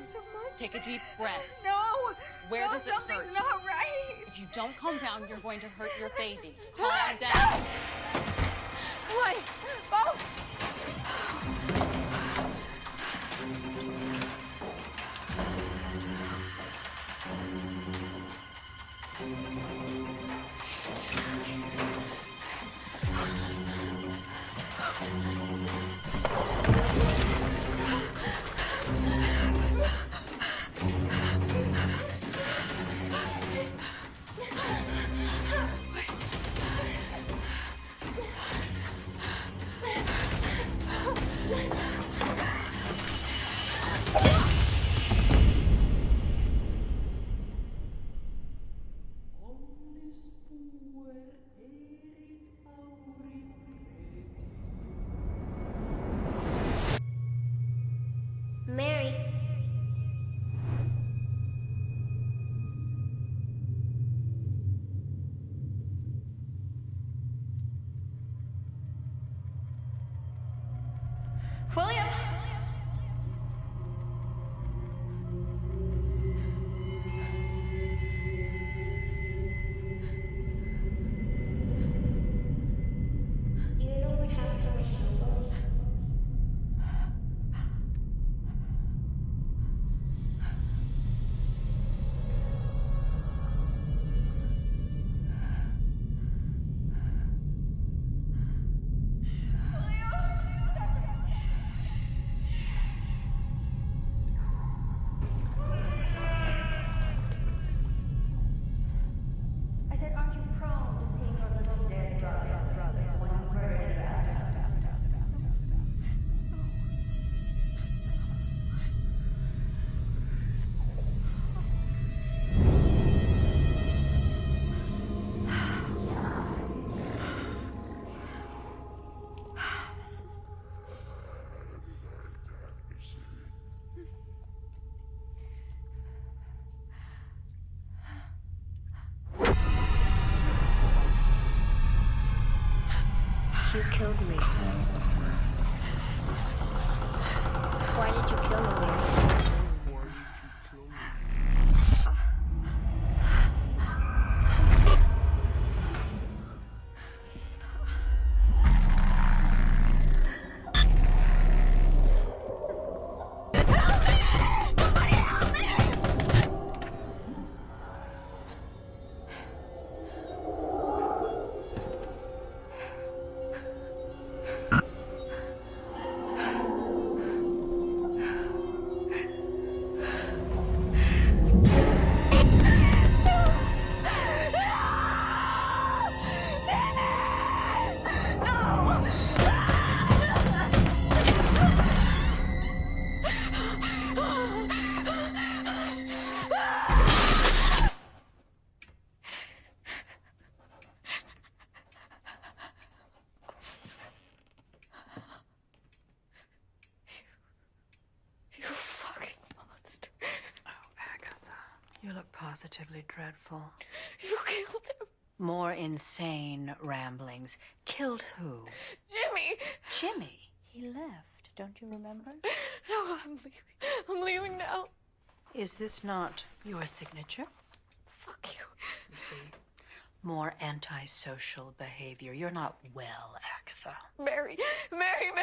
S3: Take a deep breath.
S7: No.
S3: Where
S7: no,
S3: does it
S7: something's
S3: hurt?
S7: not right.
S3: If you don't calm down, you're going to hurt your baby. Calm down.
S7: One, both. William!
S6: You killed me. Why did you kill me, William? You look positively dreadful.
S7: You killed him.
S6: More insane ramblings. Killed who?
S7: Jimmy!
S6: Jimmy? He left. Don't you remember?
S7: No, I'm leaving. I'm leaving now.
S6: Is this not your signature?
S7: Fuck you.
S6: You see, more antisocial behavior. You're not well, Agatha.
S7: Mary, my name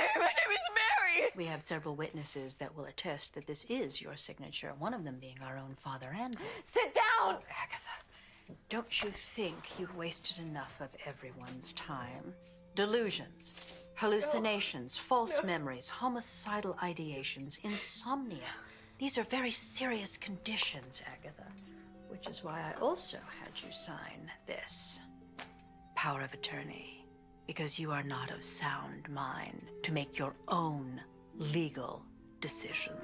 S7: is Mary.
S6: We have several witnesses that will attest that this is your signature, one of them being our own Father Andrew.
S7: Sit down!
S6: Oh, Agatha, don't you think you've wasted enough of everyone's time? Delusions, hallucinations, false memories, homicidal ideations, insomnia. These are very serious conditions, Agatha, which is why I also had you sign this power of attorney. Because you are not of sound mind to make your own legal decisions.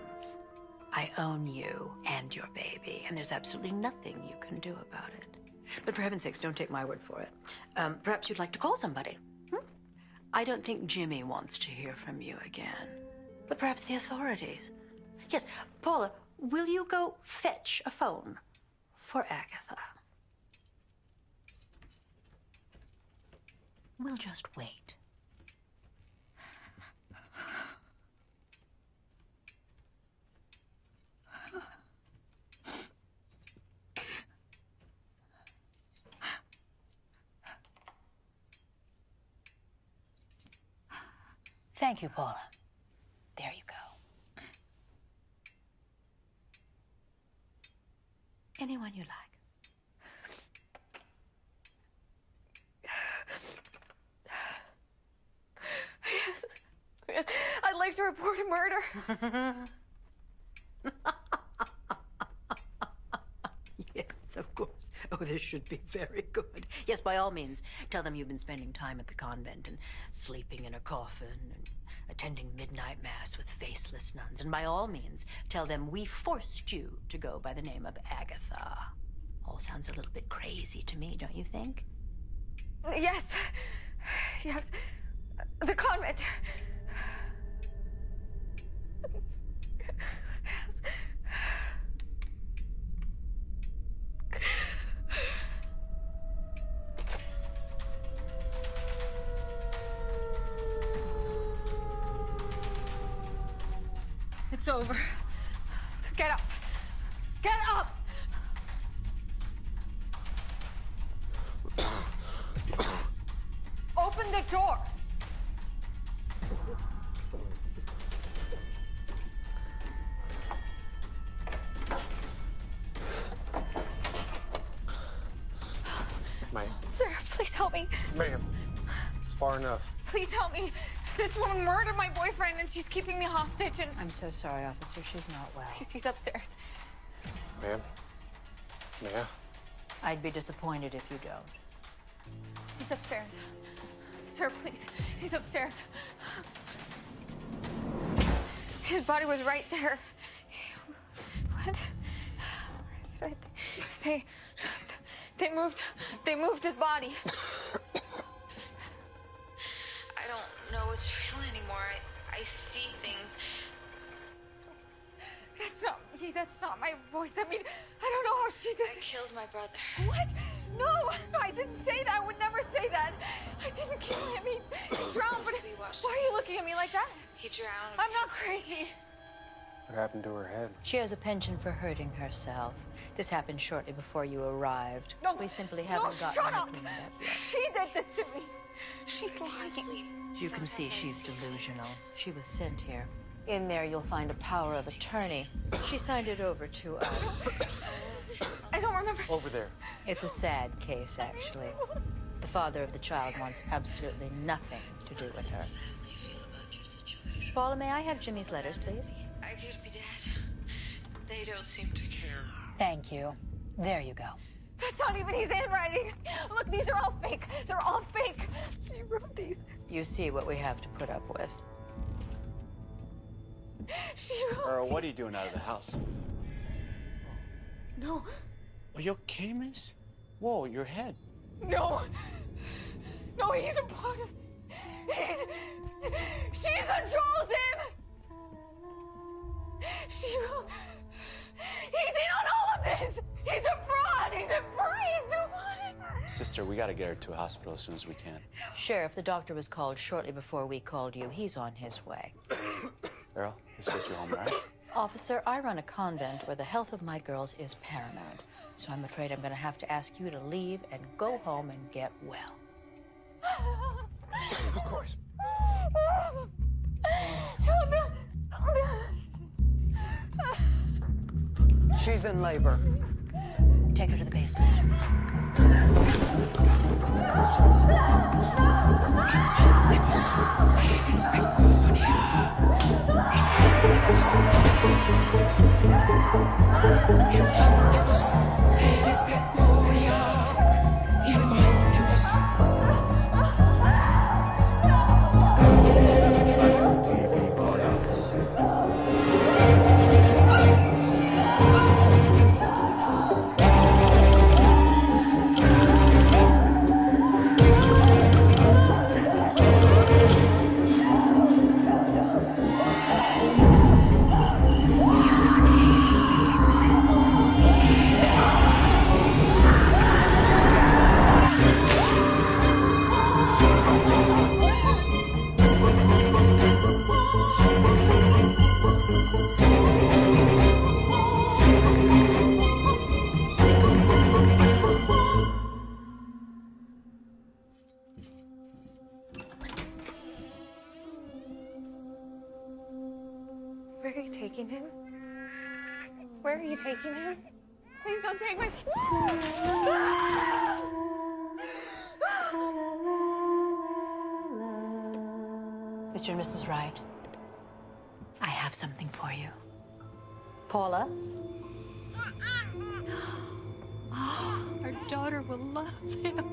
S6: I own you and your baby, and there's absolutely nothing you can do about it. But for heaven's sakes, don't take my word for it. Perhaps you'd like to call somebody. I don't think Jimmy wants to hear from you again. But perhaps the authorities. Yes, Paula, will you go fetch a phone for Agatha? We'll just wait. Thank you, Paula. There you go. Anyone you like.
S7: Yes, I'd like to report a murder.
S6: Yes, of course. Oh, this should be very good. Yes, by all means, tell them you've been spending time at the convent and sleeping in a coffin and attending midnight mass with faceless nuns. And by all means, tell them we forced you to go by the name of Agatha. All sounds a little bit crazy to me, don't you think?
S7: Yes. The convent. over. Get up. Get up! Open the door.
S2: Ma'am.
S7: Sir, please help me.
S2: Ma'am, it's far enough.
S7: Please help me. This woman murdered my boyfriend and she's keeping me hostage and...
S6: I'm so sorry, officer. She's not well.
S7: He's upstairs.
S2: Ma'am? Ma'am?
S6: I'd be disappointed if you don't.
S7: He's upstairs. Sir, please. He's upstairs. His body was right there. What? They moved his body.
S8: I don't know what's real anymore. I see things.
S7: That's not me. That's not my voice. I mean, I don't know how she did.
S8: I killed my brother.
S7: What? No, I didn't say that. I would never say that. I didn't kill him. I mean, he drowned, but why are you looking at me like that?
S8: He drowned.
S7: I'm not crazy.
S2: What happened to her head?
S6: She has a penchant for hurting herself. This happened shortly before you arrived.
S7: No,
S6: we simply haven't gotten
S7: shut
S6: her
S7: up.
S6: cleaned up yet.
S7: She did this to me. She's lying.
S6: You can see she's delusional. She was sent here. In there, you'll find a power of attorney. She signed it over to us.
S7: I don't remember.
S2: Over there.
S6: It's a sad case, actually. The father of the child wants absolutely nothing to do with her. Paula, may I have Jimmy's letters, please?
S8: I could be dead. They don't seem to care.
S6: Thank you. There you go.
S7: That's not even his handwriting. Look, these are all fake. They're all fake. She wrote these.
S6: You see what we have to put up with.
S7: She wrote
S9: Earl, what are you doing out of the house?
S7: No.
S9: Are you okay, miss? Whoa, your head.
S7: No. No, he's a part of this. She controls him. He's in on all of this. He's a fraud. He's a priest.
S9: Sister, we gotta get her to a hospital as soon as we can.
S6: Sheriff, the doctor was called shortly before we called you. He's on his way.
S9: Earl, let's get you home, all right?
S6: Officer, I run a convent where the health of my girls is paramount. So I'm afraid I'm going to have to ask you to leave and go home and get well.
S2: Of course.
S10: She's in labor.
S6: Take her to the basement.
S7: Where are you taking him? Where are you taking him? Please don't take my...
S6: Mr. and Mrs. Wright, I have something for you. Paula?
S3: Oh, our daughter will love him.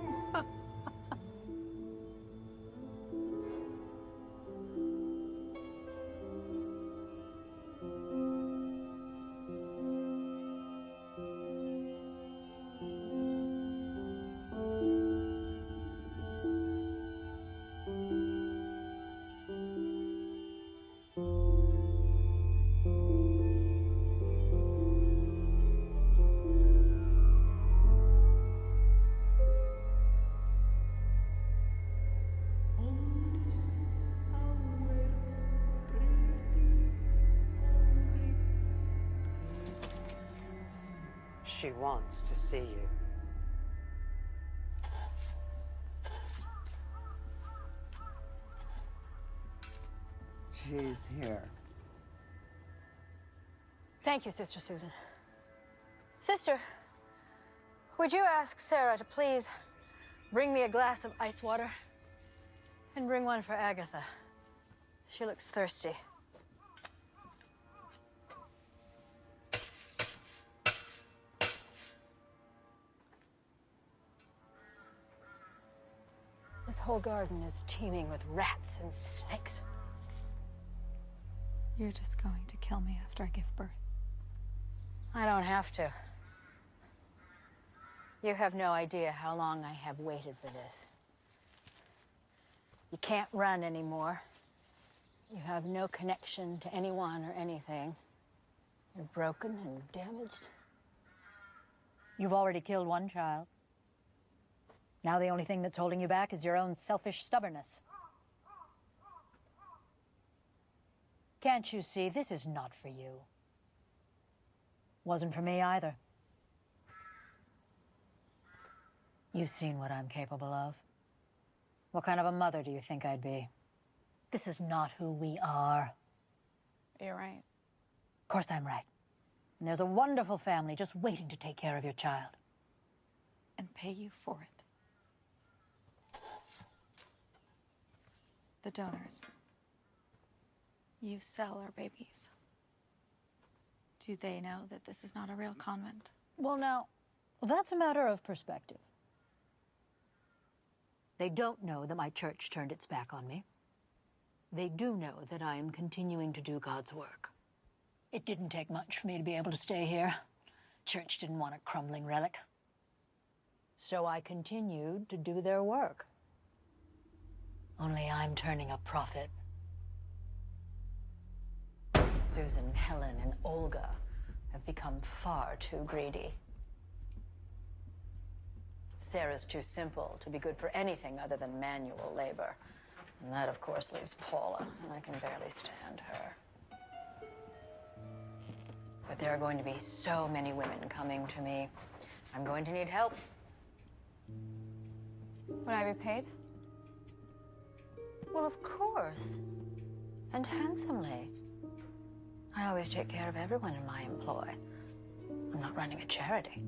S10: She wants to see you. She's here.
S5: Thank you, Sister Susan. Sister, would you ask Sarah to please bring me a glass of ice water? And bring one for Agatha. She looks thirsty. This whole garden is teeming with rats and snakes.
S4: You're just going to kill me after I give birth.
S5: I don't have to. You have no idea how long I have waited for this. You can't run anymore. You have no connection to anyone or anything. You're broken and damaged.
S6: You've already killed one child. Now the only thing that's holding you back is your own selfish stubbornness. Can't you see, this is not for you. Wasn't for me either. You've seen what I'm capable of. What kind of a mother do you think I'd be? This is not who we are.
S4: You're right.
S6: Of course I'm right. And there's a wonderful family just waiting to take care of your child.
S4: And pay you for it. The donors. You sell our babies. Do they know that this is not a real convent?
S6: Well, now, that's a matter of perspective. They don't know that my church turned its back on me. They do know that I am continuing to do God's work. It didn't take much for me to be able to stay here. Church didn't want a crumbling relic. So I continued to do their work. Only I'm turning a profit. Susan, Helen, and Olga have become far too greedy. Sarah's too simple to be good for anything other than manual labor. And that, of course, leaves Paula, and I can barely stand her. But there are going to be so many women coming to me. I'm going to need help.
S4: Would I be paid?
S5: Well, of course. And handsomely. I always take care of everyone in my employ. I'm not running a charity.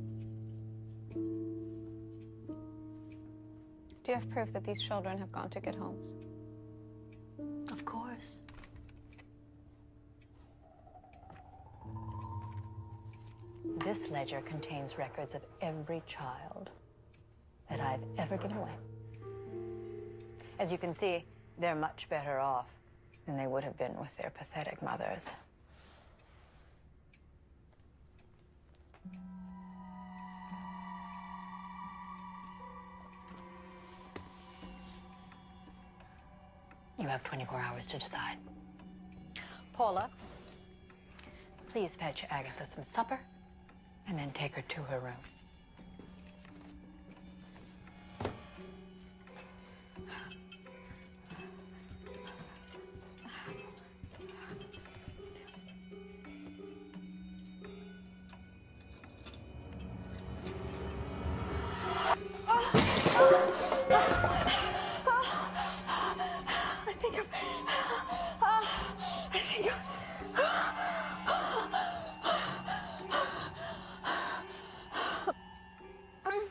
S4: Do you have proof that these children have gone to good homes?
S5: Of course. This ledger contains records of every child that I've ever given away. As you can see, they're much better off than they would have been with their pathetic mothers. You have 24 hours to decide. Paula, please fetch Agatha some supper and then take her to her room.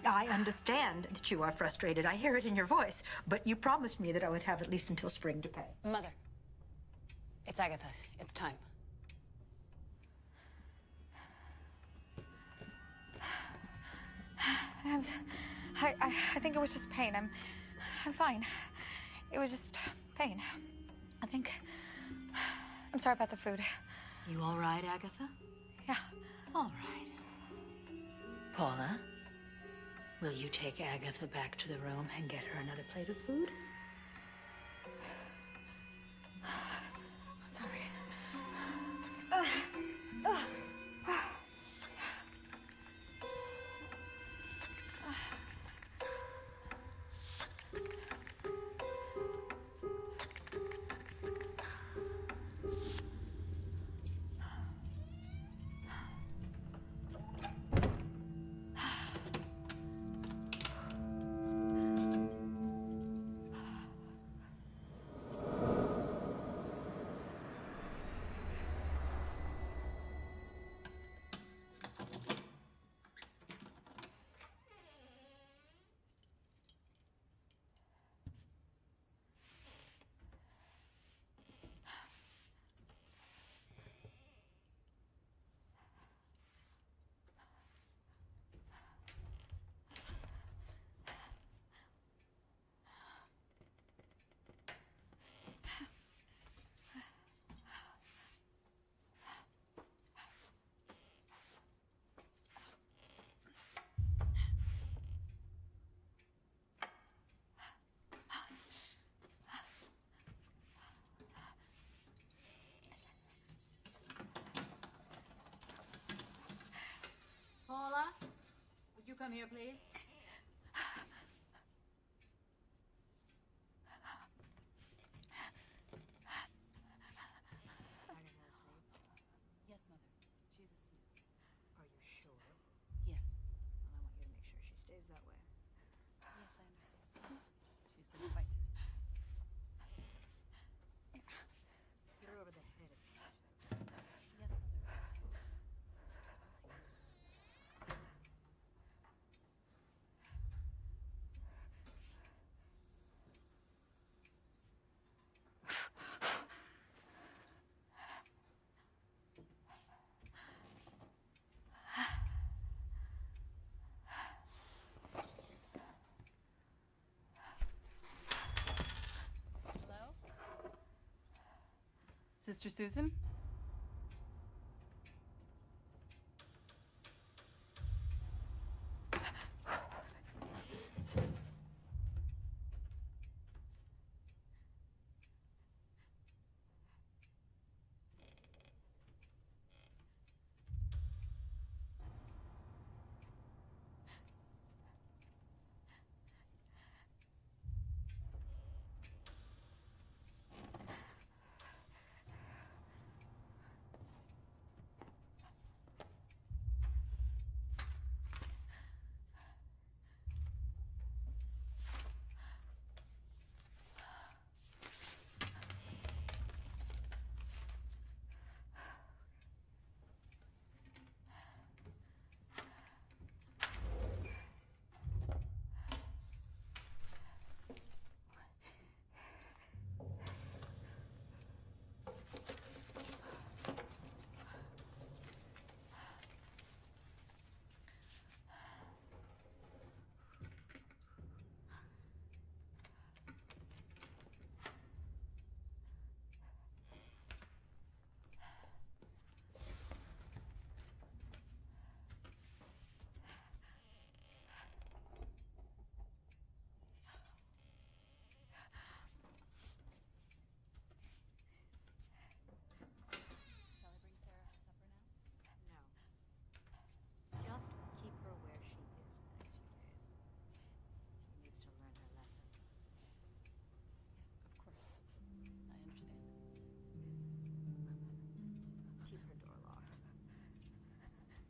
S5: I understand that you are frustrated. I hear it in your voice. But you promised me that I would have at least until spring to pay.
S16: Mother, it's Agatha. It's time.
S4: I think it was just pain. I'm fine. It was just pain. I think... I'm sorry about the food.
S6: You all right, Agatha?
S4: Yeah.
S6: All right. Paula, will you take Agatha back to the room and get her another plate of food?
S4: Sorry.
S6: come here, please? Yes, Mother. She's asleep. Are you sure? Yes. Well, I want you to make sure she stays that way. Yes, I understand. She's been quite disturbed. Get her over the head. Yes, Mother. Hello? Sister Susan?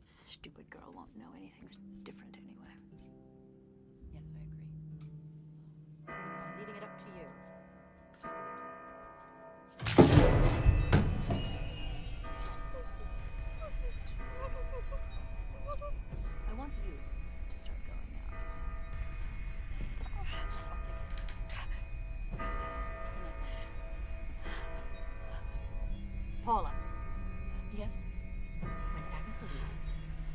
S6: Stupid girl won't know anything's different anyway. Yes, I agree. I'm leaving it up to you. I want you to start going now. Paula. Yes? When Agatha leaves,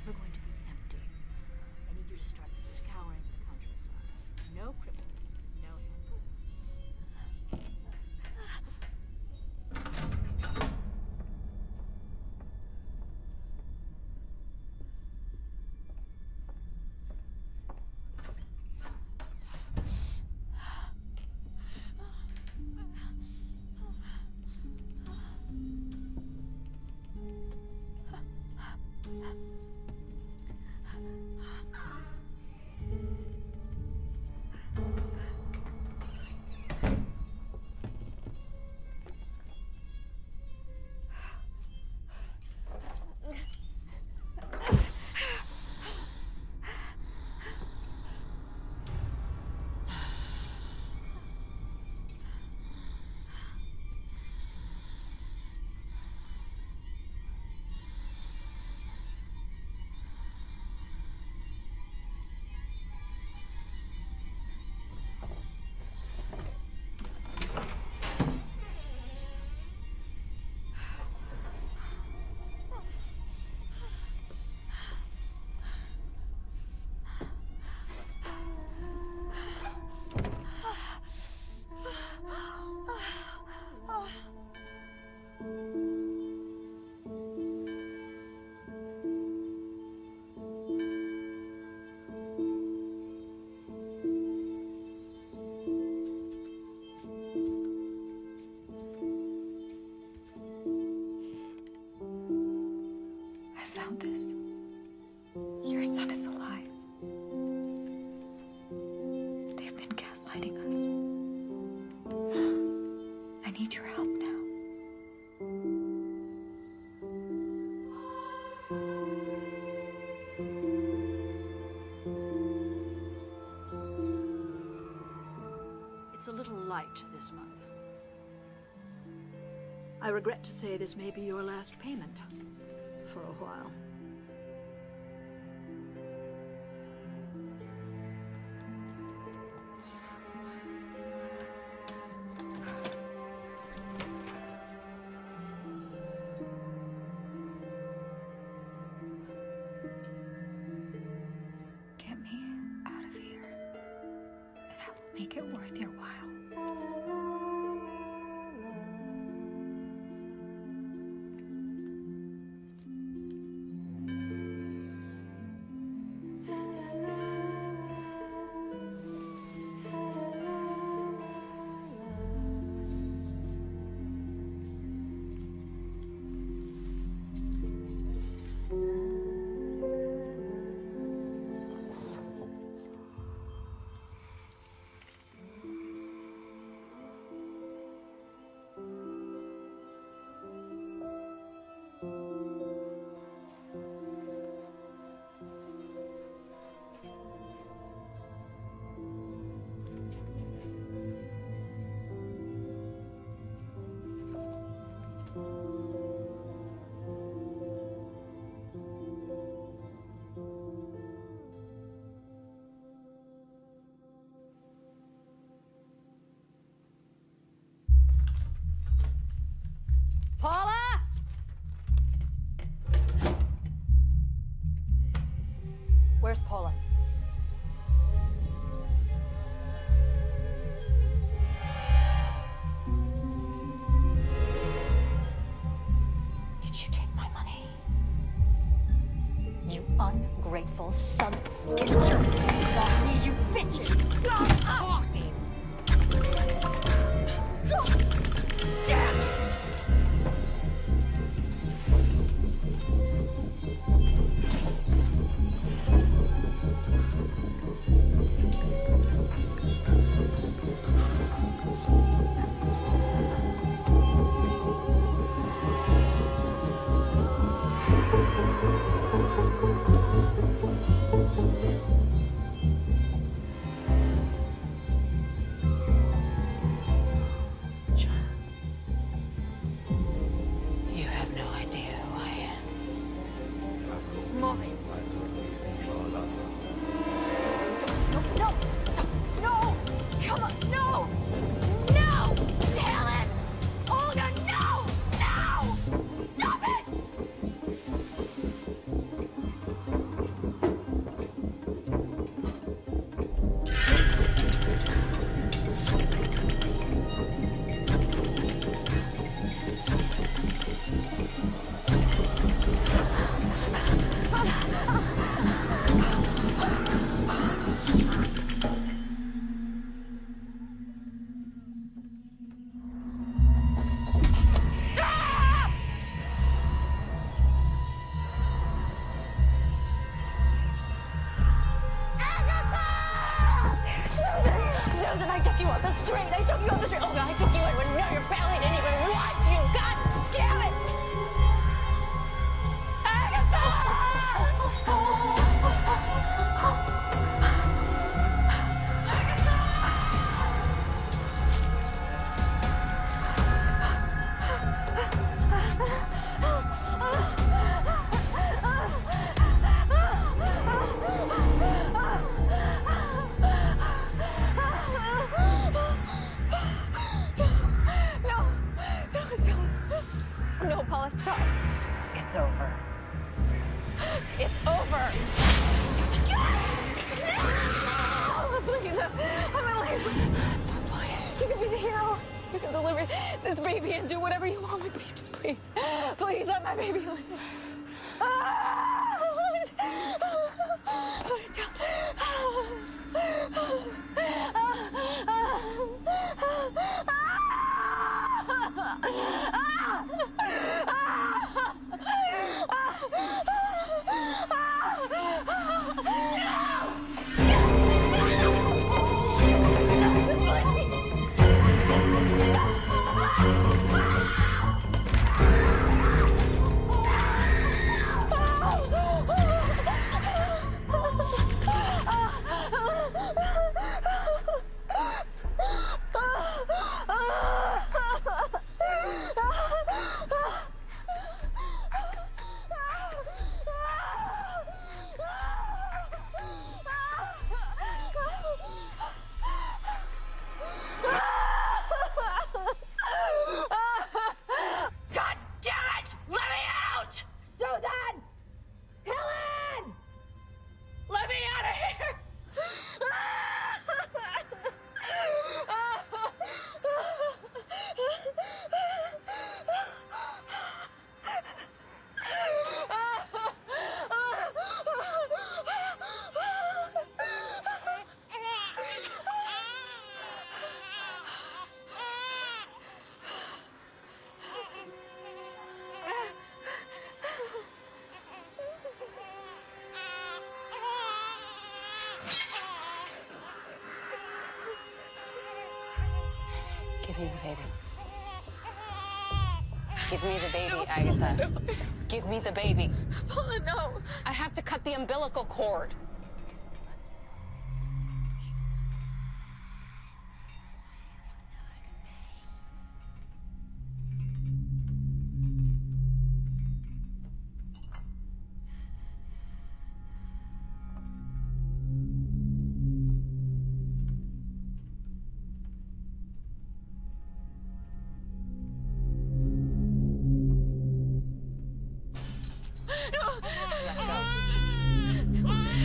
S6: we're going to be empty. I need you to start scouring the countryside. No criminals, no handcuffs.
S4: dividing us. I need your help now.
S17: It's a little light this month. I regret to say this may be your last payment for a while.
S4: Get me out of here, and I will make it worth your while.
S7: Paula?
S6: Where's Paula? Did you take my money? You ungrateful son of a bitch! Get your hands off me, you bitches! Stop talking! Damn it! You have no idea who I am.
S7: Mommy.
S6: No! No! Come on! No! No! Helen! Olga, no! No! Stop it! Susan, I took you on the street. I took you on the street. Oh, God, I took you in when your family didn't even want you. God damn it!
S7: No, Paula, stop.
S16: It's over.
S7: It's over. No! Please, I'm alive. Stop lying. You can be the hero. You can deliver this baby and do whatever you want with me. Just please, please let my baby live. Put it down.
S5: Give me the baby. Give me the baby, Agatha.
S7: No.
S5: Give me the baby.
S7: Paula, no.
S5: I have to cut the umbilical cord.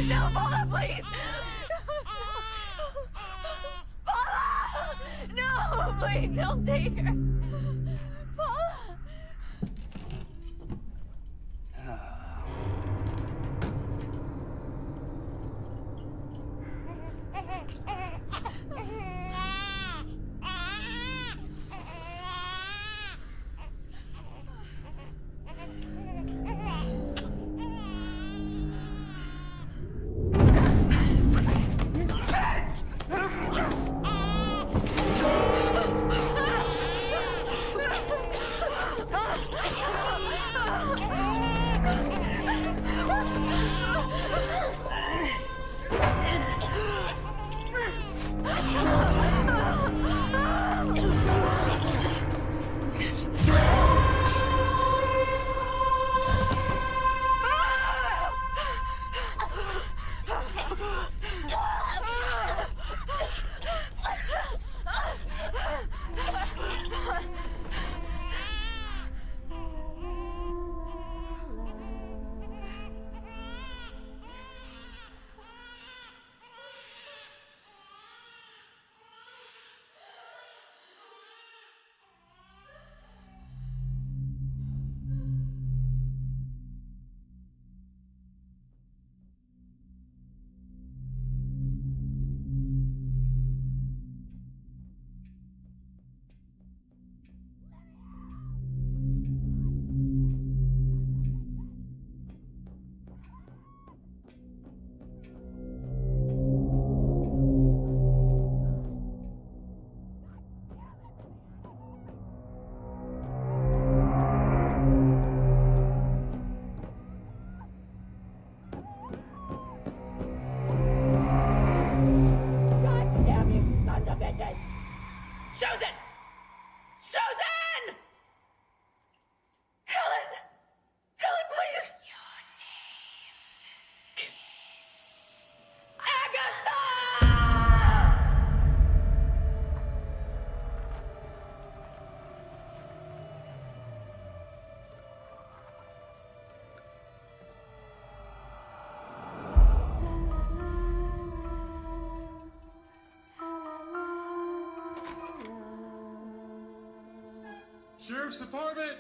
S7: No, Paula, please! Paula! No, please don't take her. Paula! Susan! Susan! Helen! Helen, please! Your name is Agatha!
S11: Sheriff's Department!